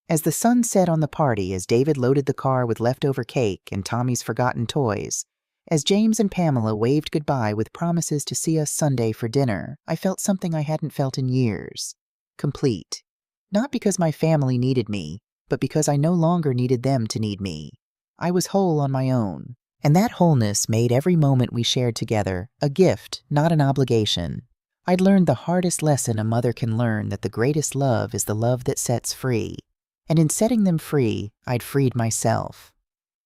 A: As the sun set on the party, as David loaded the car with leftover cake and Tommy's forgotten toys, as James and Pamela waved goodbye with promises to see us Sunday for dinner, I felt something I hadn't felt in years. Complete. Not because my family needed me, but because I no longer needed them to need me. I was whole on my own, and that wholeness made every moment we shared together a gift, not an obligation. I'd learned the hardest lesson a mother can learn, that the greatest love is the love that sets free. And in setting them free, I'd freed myself.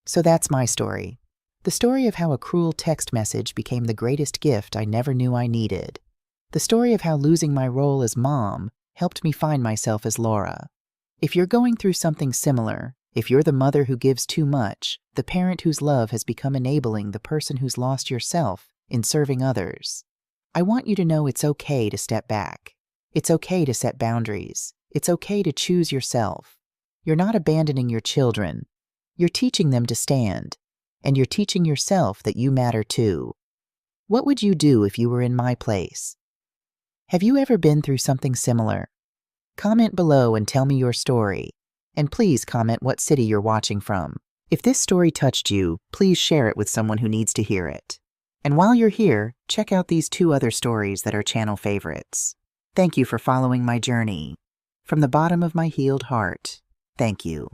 A: So that's my story. The story of how a cruel text message became the greatest gift I never knew I needed. The story of how losing my role as mom helped me find myself as Laura. If you're going through something similar, if you're the mother who gives too much, the parent whose love has become enabling, the person who's lost yourself in serving others, I want you to know it's okay to step back. It's okay to set boundaries. It's okay to choose yourself. You're not abandoning your children. You're teaching them to stand. And you're teaching yourself that you matter too. What would you do if you were in my place? Have you ever been through something similar? Comment below and tell me your story. And please comment what city you're watching from. If this story touched you, please share it with someone who needs to hear it. And while you're here, check out these 2 other stories that are channel favorites. Thank you for following my journey. From the bottom of my healed heart, thank you.